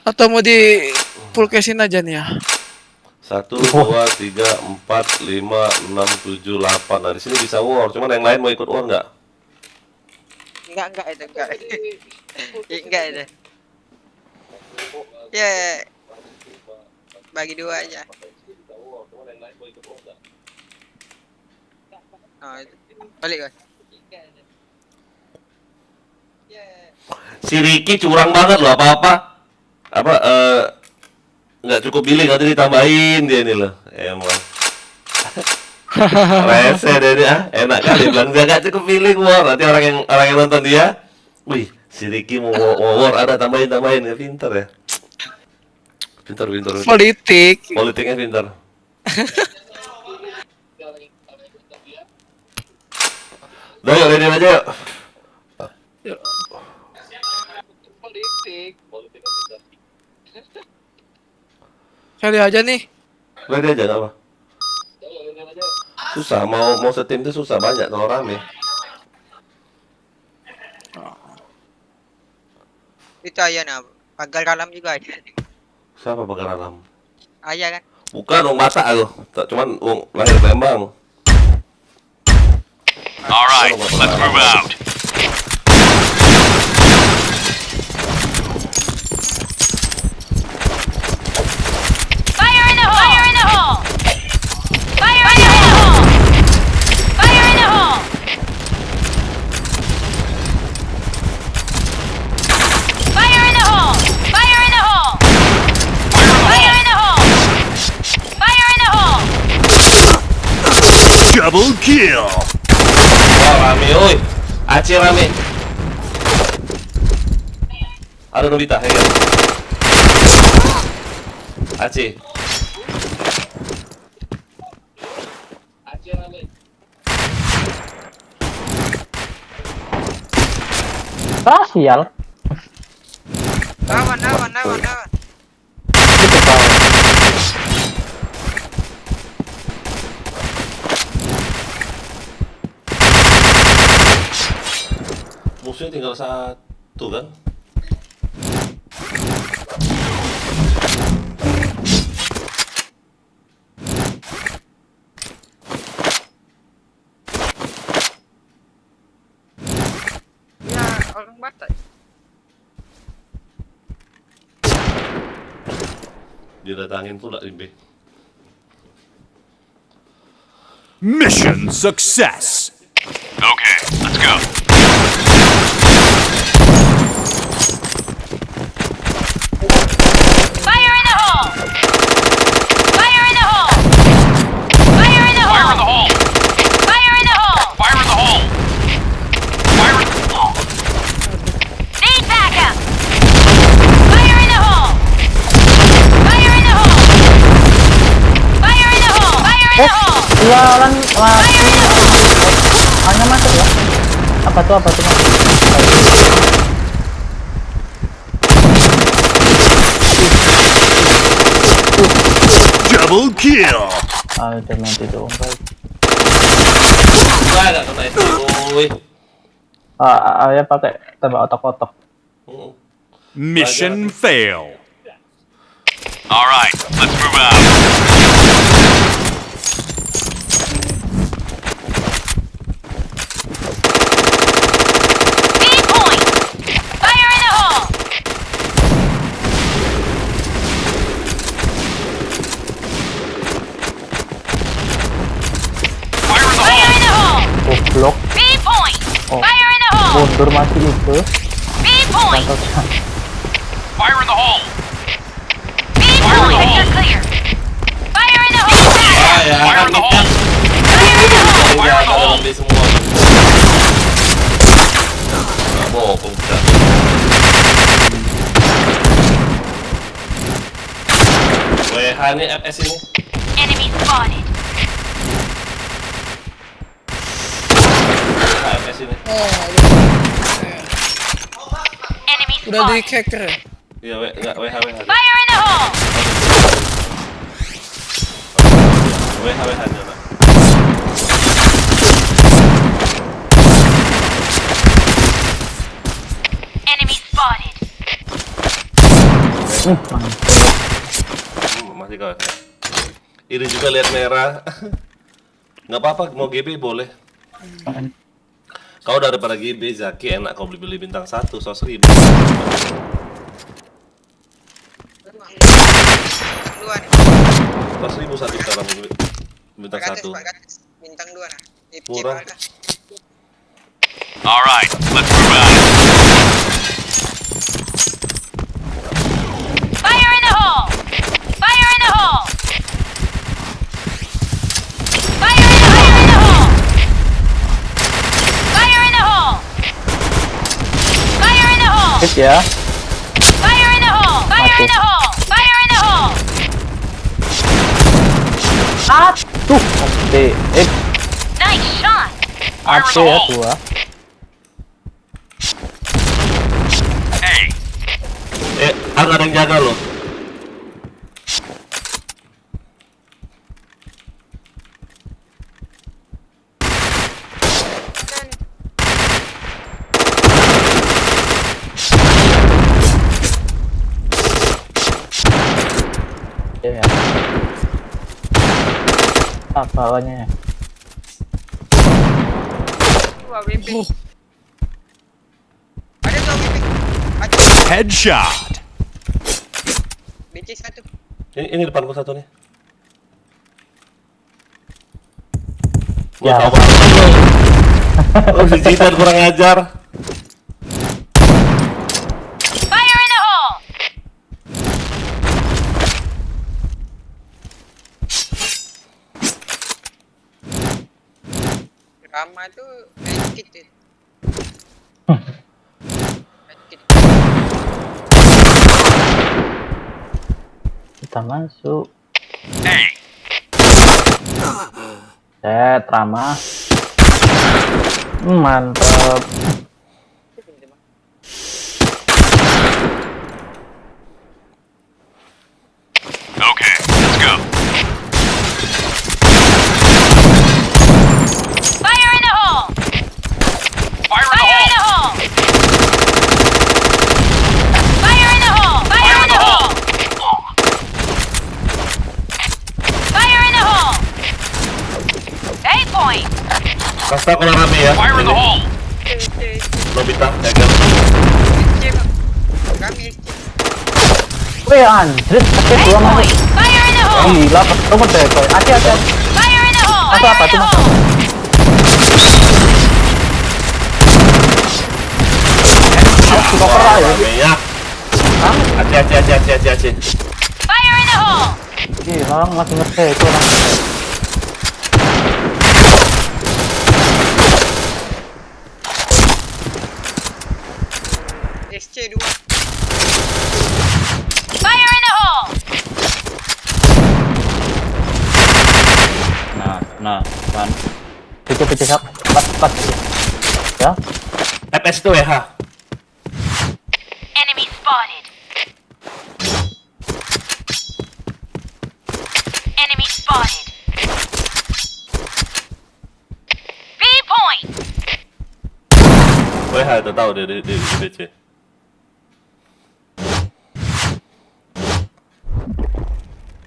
Atau mau di full cashin aja nih ya? 1, 2, 3, 4, 5, 6, 7, 8. Nah di sini bisa war, cuman yang lain mau ikut war nggak? enggak itu enggak itu ya bagi dua aja. Oh, itu. Balik guys. Si Ricky curang banget loh apa nggak cukup billing nanti ditambahin dia ini loh emang. Rese deh dia, enak kali bilang dia nggak cukup billing war, nanti orang yang nonton dia, wih si Ricky mau war ada tambahin ya pintar ya, pintar. Politiknya pintar. Udah yuk ready aja yuk. Kali aja nih. Ready aja nggak apa? Susah mau setim itu susah banyak kalau rame. Itu ayah nah, pagar alam juga ada. Siapa pagar alam? Ayah kan? Bukan Wong Batak aku, tak cuman Wong lahir Palembang. All right, let's move out. Fire in the hole! Fire in the hole! Fire in the hole! Fire in the hole! Fire in the hole! Fire in the hole! Fire in the hole! Fire in the hole! Double kill. Wah rame, oi, Aceh rame. Ada Nobita, ya kan? Aceh. Sial. Awan. Musuhnya tinggal satu kan? orang Batak. Didatangin pula di B. Mission success. Okay, let's go. Fire in the hole! Fire in the hole! Fire in the Fire in the hole! hole. Fire in the hole! Fire in the hole. Fire in the hole. Need backup! Fire in the hole! Fire in the hole! Fire in the hole! Fire in the hole! Iya orang Fire in the hole! hanya masuk ya. Apa tuh Mas? Double kill. Ah, udah mati dong. Wah, nggak kena itu. Woi. Ya pakai tembak otak-otak. Mission fail. All right, let's move out. B point! Fire in the hole! Fire in the Fire hole. in the hole! Goblok, B point! Oh. Fire in the hole! mundur masih itu. B point! Mantap. Fire in the hole. B point! Sector clear! Fire in the hole! Ah ya, Fire kan in the kita hole. Fire in the hole! tinggal dalam B semua. Nggak bohong kita. WH ini FS ini. Enemy spotted! WH FS ini. Enemy Udah di spotted! hacker ya? Iya, enggak WH WH. Fire in the hole! WH WH nya. Pak. Enemy spotted! Masih kau. Ini juga lihat merah. Nggak apa-apa, mau GB boleh. Kau daripada GB, Zaki enak kau beli bintang 1, 100.000. Dua nih. 100.000 satu sekarang beli bintang 1. Bintang 2 nah. Murah. All right, let's move out. Fire in the hole! Fire in the hole! Fire in the hole! Fire in the hole! Fire in the hole! Hit ya. Fire in the hole! Fire in the hole! Fire in the hole! Tuh, oke. Nice shot! AC ya dua. Hey, Ada yang jaga loh. Ya. Bawahnya. Wah, wimping. Oh, Ada tuh wimping. Ada. headshot. BC 1. Ini depanku satu nih. Ya. Gua tahu. Oh, si Jidan kurang ajar. Fire in the hole! Rama tuh medkit tuh. Medkit. Kita masuk. Hey, Set, Rama. Mantap. okay, let's go. Fire in the hole! Fire in the Fire in the hole. hole! Fire in the hole! Fire in the hole! Fire in the hole! A point! Kasta kalau rame ya. Fire in the hole. Cek. Nobita, Jagger. Wih anjir, pakai A dua mana? point. Fire in the hole. Gila, ketemu deh coy. Hati. Fire in the hole. Apa, Fire apa in the tuh, Mas? hole. Suka perah ya. Minyak. Hati. Fire in the hole. Ih, orang masih ngerti itu orang. Fire in the hole. Nah, kan. Picit sap. Pas. Ya. FS itu WH. Enemy spotted. Enemy spotted. B point. WH itu tahu di BC.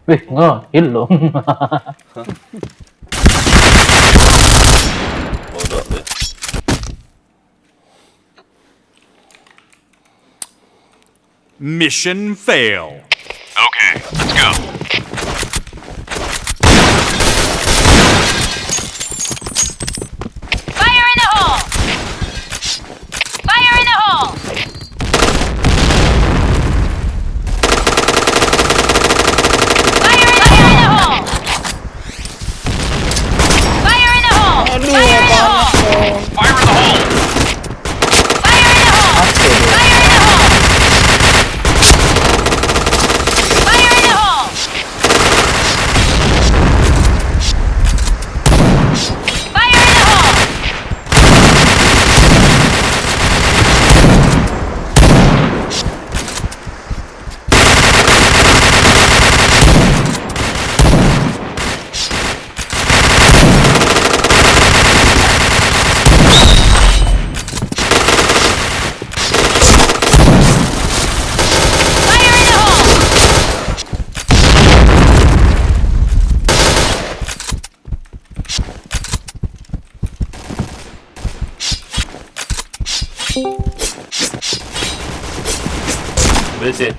Wih, ngehil loh. Bodoh deh. Mission fail. Okay, let's go. Fire in the hole. Fire in the hole. Fire in the hole. Fire in the hole. Aduh, Fire in the hole. Fire in the hole. Fire in the hole. Fire in the hole. Fire in the hole. Fire in the hole. Fire in the hole. BC.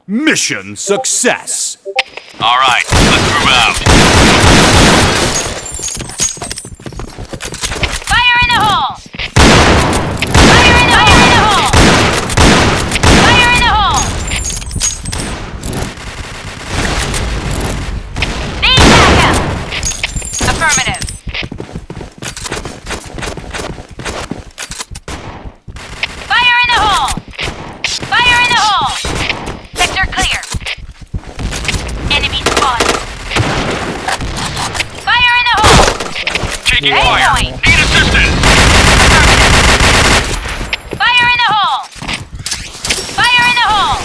Mission success. All right, let's move out. Fire in the hole. Fire in the hole. Fire in the hole. Need backup. Affirmative. Fire in the hole. Fire in the hole. Sector clear. Enemy spotted. Fire in the hole. Taking A fire. point. Need assistance. Fire in the hole. Fire in the hole.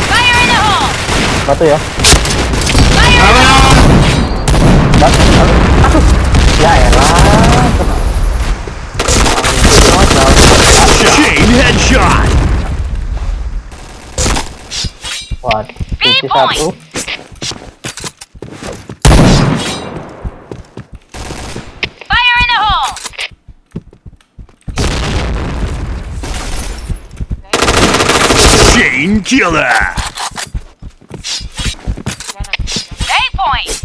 Fire in the hole. Batu ya. Fire in the hole. Batu. Aduh. Ya elah. Chain headshot. Wah, B titik point. satu. Fire in the hole. Chain killer. A point.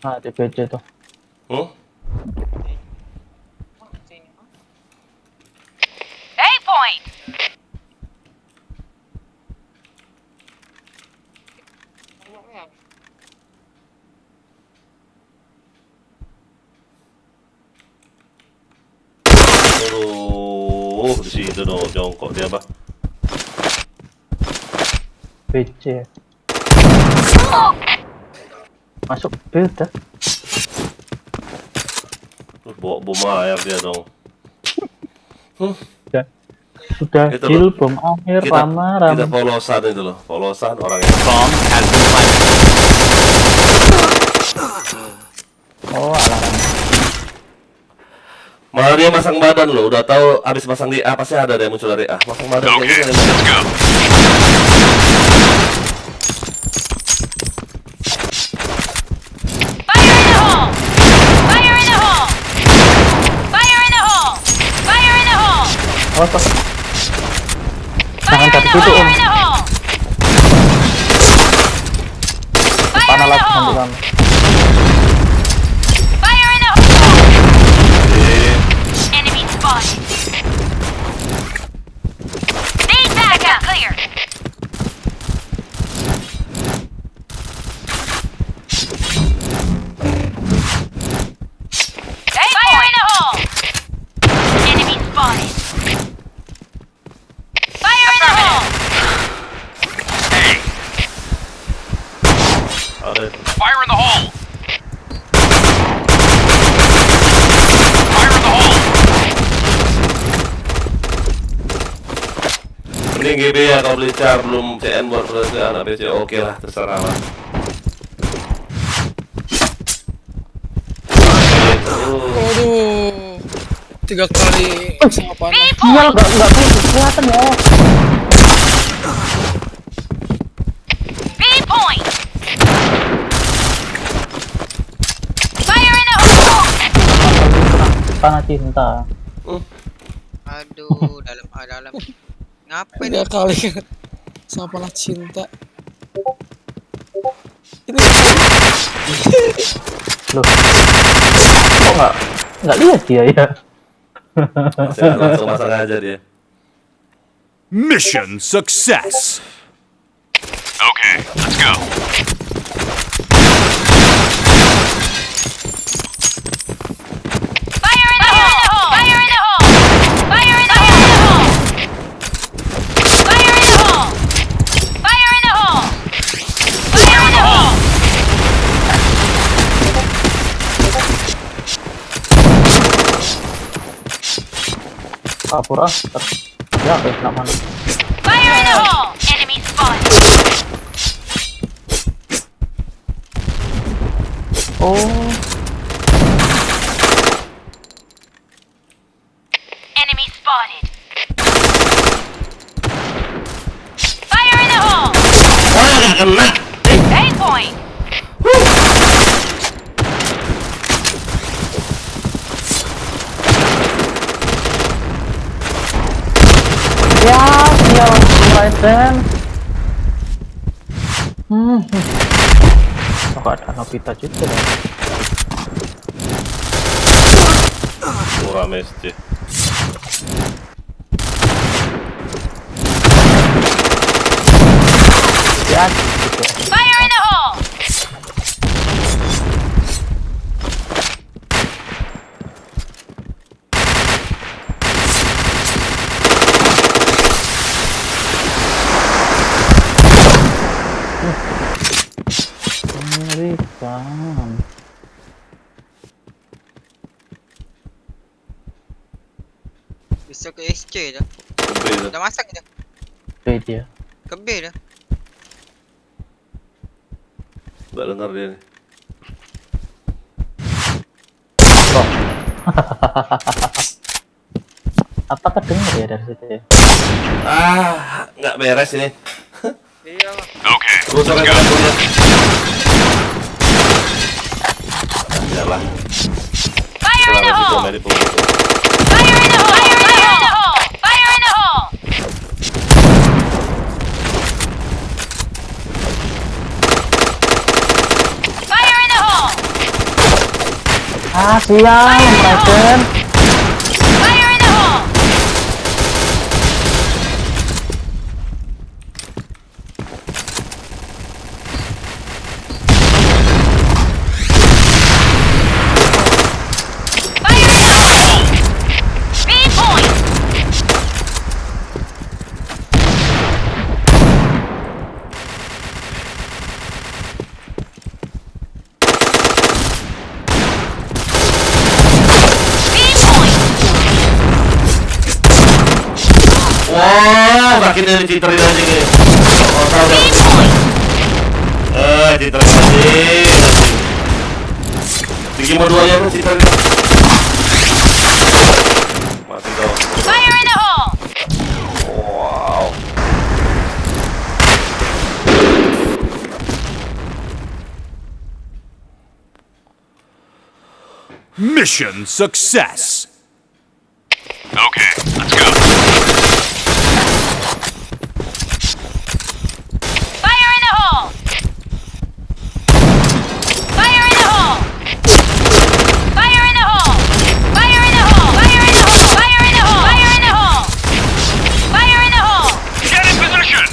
Nah, di PC tuh. A point. Di situ dong jongkok dia, Pak. PC. Masuk build dah. Bawa bom air dia dong. Sudah Itu kill loh. bom akhir Kita ramah. polosan itu loh, polosan orang yang Bomb has been planted. Oh, alah. Malah dia masang badan loh, udah tahu habis masang di A pasti ada yang muncul dari A. Masang badan kayak Okay, gitu. let's go. Fire in the hole! Fire in the hole! Fire in the hole! Fire in the hole! Awas pas. Fire in Jangan the cari situ, hole! Om. Fire in the hole! Fire Panah in the lagi hole! sambilan. Fire in the hole! Enemy spotted. Need backup. Clear. Fire in the hole! Enemy spotted. Fire in the hole! Hey, Ada. fire in the hole. Fire in the hole. Mending GB ya kalau beli car belum CN buat berarti anak BC oke lah terserah lah. Aduh. 3 kali sama panah. Sial, nggak kelihatan ya. B point. Fire in the hole! Panah cinta. Aduh, dalam. Ngapain 3 kali sama panah cinta. Ini Loh. Kok nggak lihat dia ya? Langsung masang aja dia. Mission success. Okay, let's go. Fire in the hole! Fire in the hole! Fire in the hole! Fire in the hole! Fire in the hole! Fire in the hole! Kapur ah. Ya, kena mana? Fire in the hole! Enemy spotted. Oh, Enemy spotted. Fire in the hole! Wah, nggak kena. A point. ya, sial, Raiden. Kok ada Nobita juga ya? Murah mesti. Ya, gitu. Fire in the hole! Mengerikan. bisa ke SC dah. Lebih itu. Dah masak dah. Oke dia. Ke B dah. Nggak dengar dia nih. Apakah dengar ya dari situ ya? Ah, nggak beres ini. Iya. Okay, Rusak let's ya go. punya. Jalan. Fire in the hole! Main di punggung. Fire in the hole! Fire in the hole! Fire in the hole! Fire in the hole! Ah, sial, Raiden. Fire in the hole! Fire in the hole! B point! B point! Wah, makin dari citerin aja nih. Oh, tahu B dah. point! Citerin aja. Bikin berduanya kan citerin. Mission success. Okay, let's go. Fire in the hole! Fire in the hole! Fire in the hole! Fire in the hole! Fire in the hole! Fire in the hole! Fire in the hole! Fire in the hole! Get in position.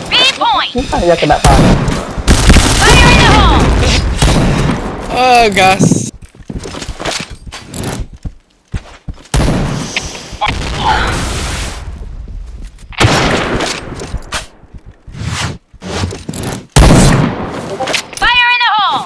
B point! Entah ya kenapa. Fire in the hole! Gas. Fire in the hole!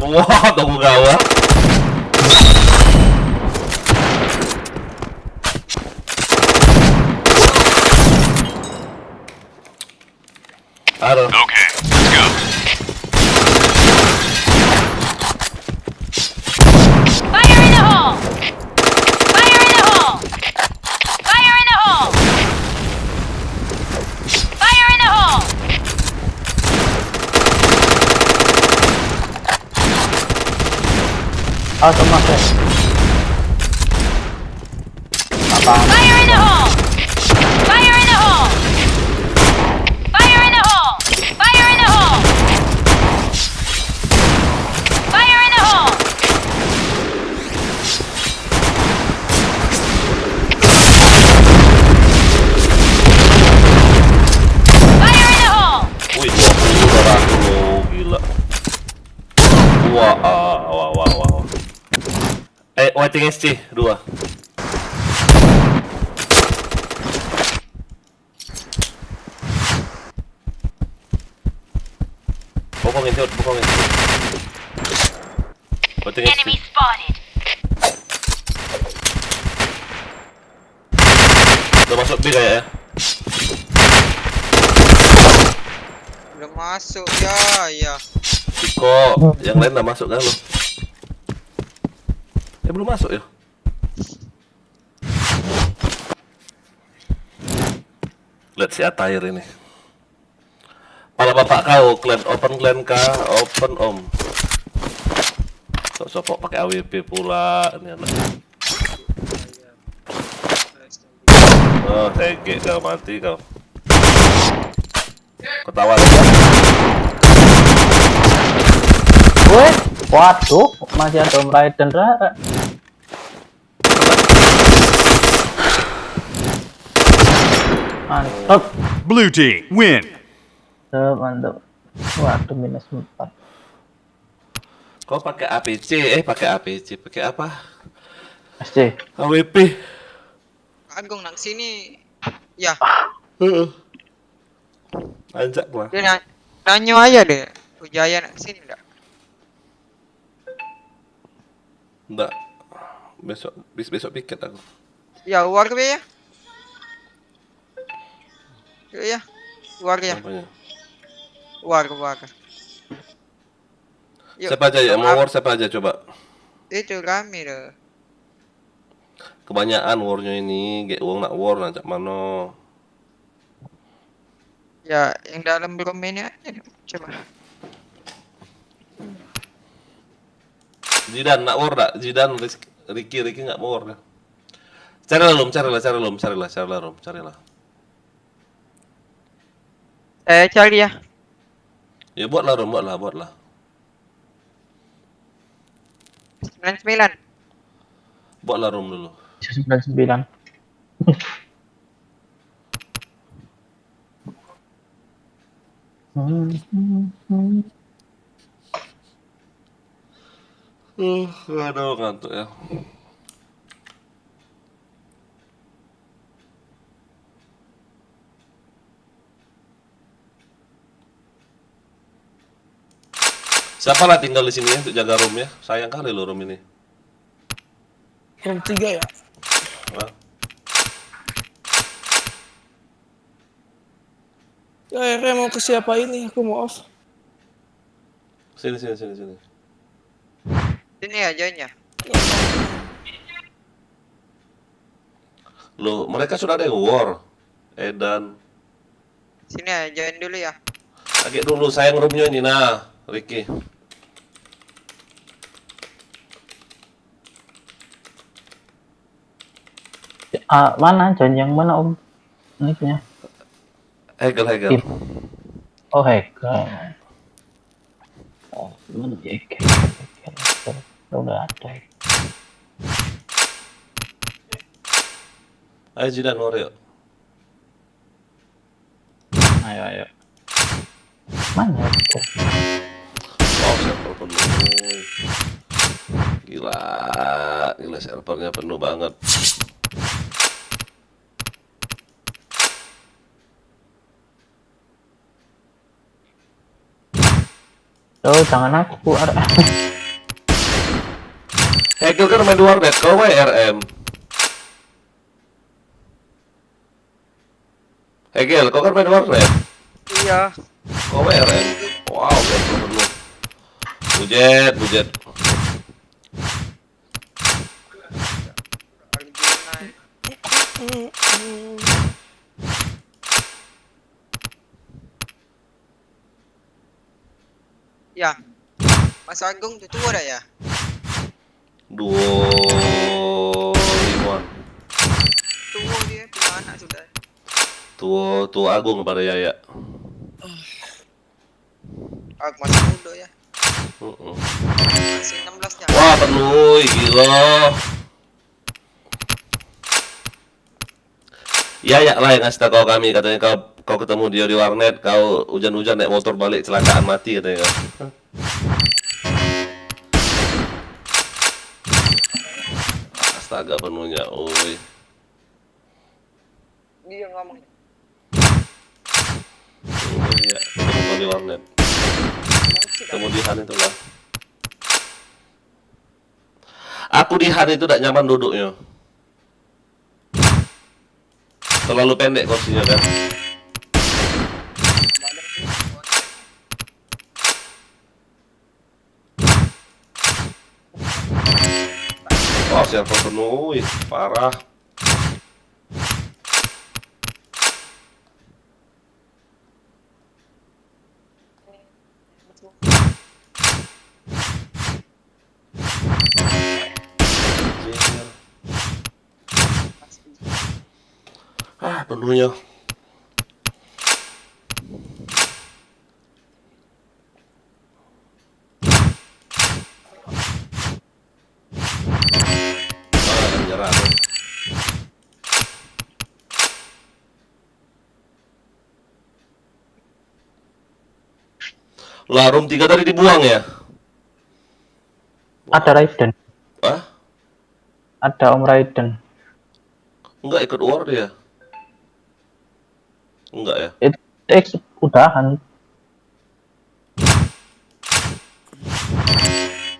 Wah, tunggu gawat. Aduh. Okay, let's go. Fire in the hole! Fire in the hole! Fire in the hole! Fire in the hole! Oh, sama sih. Apa? Fire in the hole! Fire in the hole! Fire in the hole! Fire in the hole! Fire in the hole! Fire in the hole! Wih, 20 gila. Wah, wah, wah, wah. Watching SC 2. Pokoknya itu, pokoknya. Watching SC. Enemy spotted! Udah masuk B kayak ya. Belum masuk ya, ya. Iko, yang lain udah masuk kan lo? Belum masuk ya? Lihat si Atair ini. Pala bapak kau, clan open kah? Open om. Sok-sok pakai AWP pula ini anak. Oh, TG kau mati kau. Ketawa ya. Weh, waduh, masih ada Om Raiden Rara. Mantap, Blue team win. mantap. Waduh, minus 4. Kau pakai APC, pakai APC, pakai apa? SC. AWP. Agung nang sini. Ya, Anjak gua. dia nanya aja deh. Ujaya nang sini enggak? Enggak. Besok piket aku. Ya, warga ya. Yuk ya. Warga ya. Apanya? Warga. Yuk. Siapa aja ya? Mau war siapa aja coba? Itu rame deh. Kebanyakan warnya ini, gak uang nak war ngajak mano. Ya, yang dalam room ini aja deh. Coba. Zidan nak war tak? Zidan, Ricky nggak mau war kan? Carilah Rom. Cari ya. Ya buatlah Rom, buatlah. 99. Buatlah Rom dulu. 99. Aduh ngantuk ya. Siapa lah tinggal di sini ya untuk jaga room ya? Sayang kali lo room ini. Room 3 ya. Hah? Ya, akhirnya mau ke siapa ini? Aku mau off. Sini. Sini ya joinnya. Loh, mereka sudah ada yang war. Edan. Sini ya join dulu ya. Lagi dulu saya ngerumnya ini nah, Ricky. Mana John, yang mana om? Nicknya? Hegel. Oh Hegel. Oh mana Hegel? Udah ada. Ayo Jidan war yuk. Ayo. Mana Hegel? Wow, server penuh. Gila servernya penuh banget. Oh jangan aku. Hegel kan main warnet, kau WRM. Hegel, kau kan main warnet. Iya. Kau WRM. Wow, server penuh. Bujet. Ya. Mas Agung itu ada ya? 25. Tua dia punya anak sudah. Tua Agung pada Yaya. Aku masih muda ya. Mm-mm. Masih 16 nya. Wah penuh, gila. Yaya lah yang ngasih tahu kami, katanya kau ketemu dia di warnet, kau hujan-hujan naik motor balik celakaan mati katanya. Astaga penuhnya, oi. Dia ngomong. Iya, ketemu kau di warnet. Ketemu di Han itu lah. Aku di Han itu tidak nyaman duduknya. Terlalu pendek kursinya kan. Wah, server penuh, ih, parah. Anjir. Penuhnya. Nyerah. Lah, room 3 tadi dibuang ya? Ada Raiden. Hah? Ada Om Raiden. Enggak ikut war dia. Enggak ya? Itu udahan.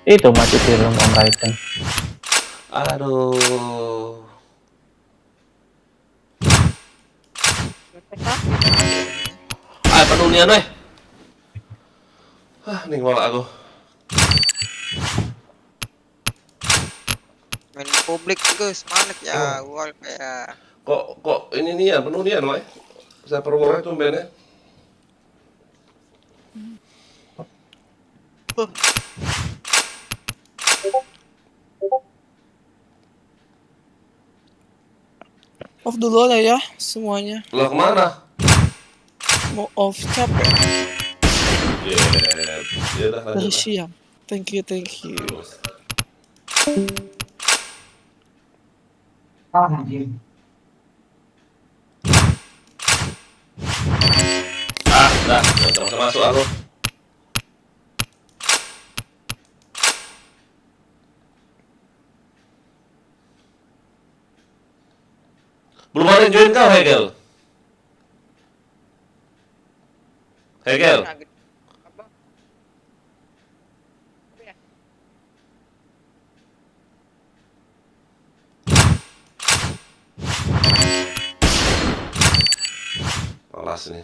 Itu masih di room Om Raiden. Aduh. Penuh nian weh. Nih malah aku. Main publik juga semangat ya. Wal kayak. Kok ini nian, penuh nian weh. Saya perwara itu mbaknya. Off dulu lah ya semuanya. Lah kemana? Mau off capek Ya udah dari lanjut. siang. Thank you. Dah, nggak usah masuk aku. Belum ada yang join kau, Hegel. Hegel. Apa? Pas nih.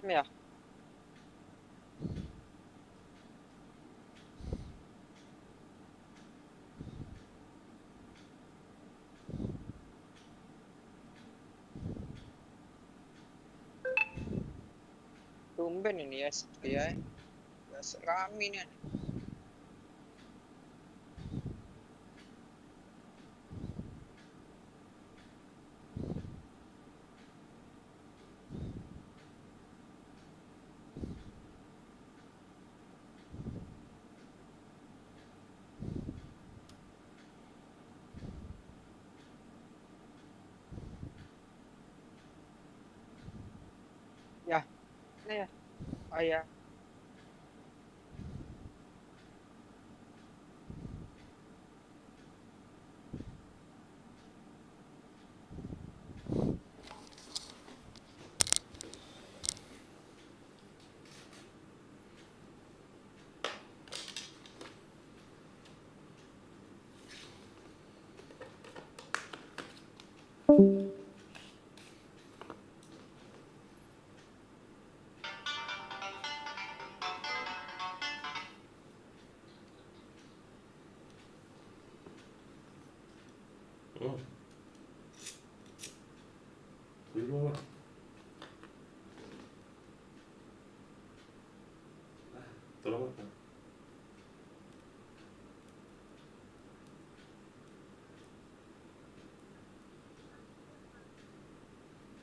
Ya. Tumben ini ya, ya. Rame nih. Ya, ini ya. Oh ya. Tolong apa?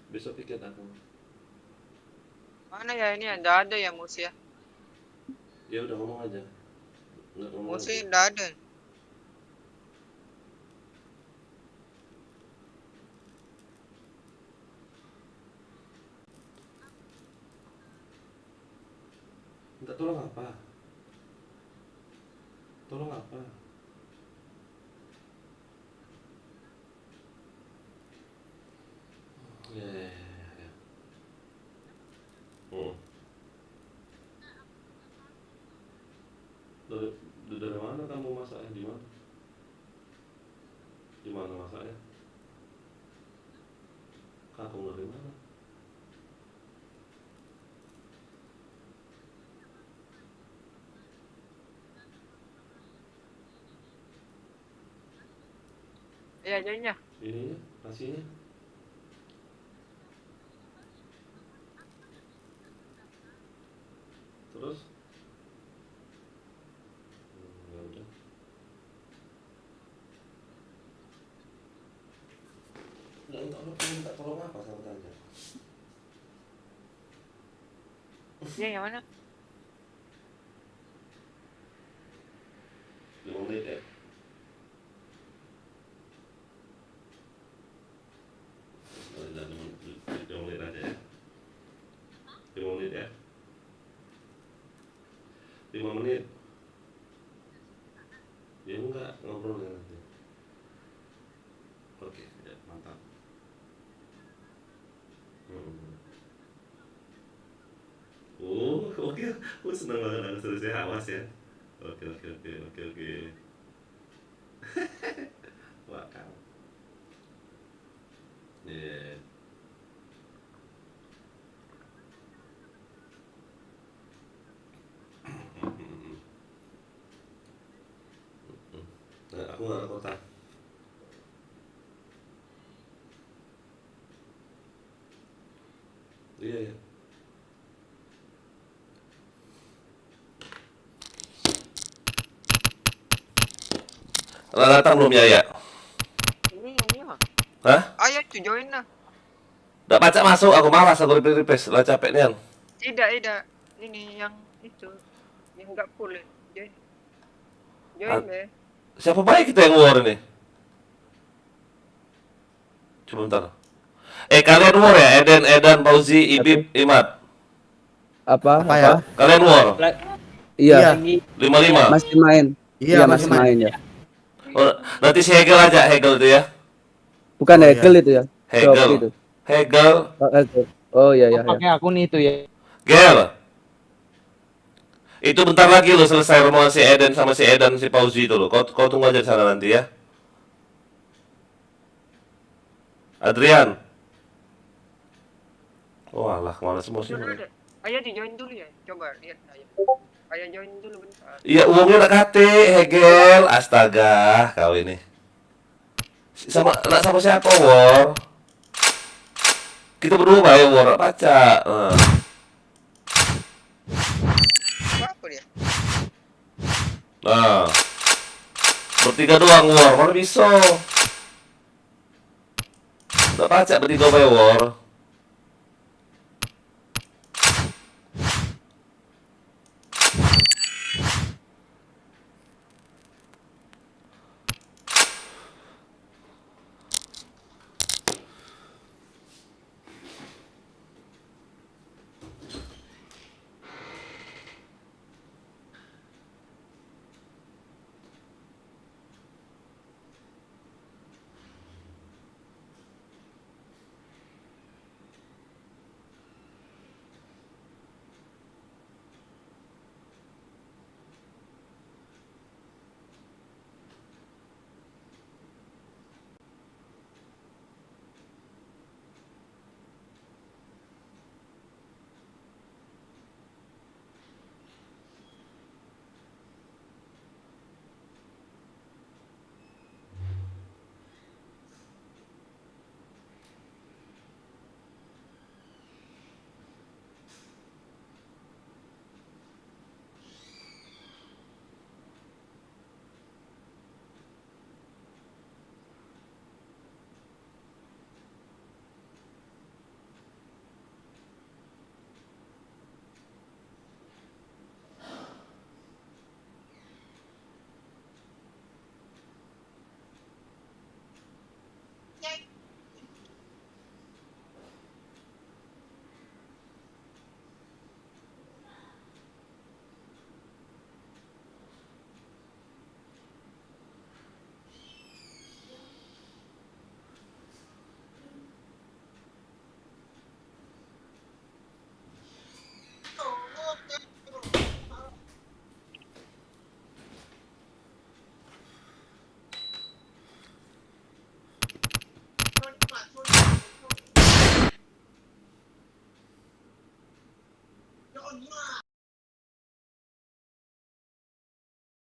Besok tiket aku. Mana ya ini? Nggak ada ya Mus ya? Ya udah ngomong aja. Nggak ngomong Mus aja. nggak ada. Minta tolong apa? Tolong apa? Ya. Dari mana kamu masaknya? Di mana? Di mana masaknya? Kakung dari mana? Iya jadinya. Ininya, nasinya. Terus? Ya udah. Minta tolong apa sama tanya? Iya yang mana? 5 menit ya? Udah 5 menit aja ya? 5 menit ya? 5 menit? Ya enggak, ngobrol ya nanti. Oke, ya, mantap. Oh, oke. Senang banget aku selesai awas ya. Oke. Wah, kan. Yeah. Nah, aku nggak ada kotak. Iya ya. Datang belum ya? Ini ya. Hah? Ayo tuh join lah. Udah baca masuk, aku malas, aku replace, lah capek nih. Tidak. Ini yang itu. Yang enggak full. Join. Ah. Join deh. Siapa baik kita yang war ini? Coba bentar. Kalian war ya? Edan, Fauzi, Ibib, Imad. Apa ya? Kalian war? Iya, 55. masih main. Iya, masih main ya. Oh, nanti si Hegel aja, Hegel itu ya. Bukan Hegel itu ya. Shopee itu. Hegel. Oh iya iya. Pakai akun itu ya. Gel. Itu bentar lagi lo selesai rombongan si Eden sama si Edan si Fauzi itu lo. Kau tunggu aja di sana nanti ya. Adrian. Oh alah, kemana semua sih? Ayah di join dulu ya. Coba lihat ayah. Ayah join dulu bentar. Iya, uangnya udah kate, Hegel. Astaga, kau ini. Sama siapa, War? Kita berdua ya, War. Baca. Apa dia? Nah. Bertiga doang, War. Mana bisa? Udah baca bertiga ya, War.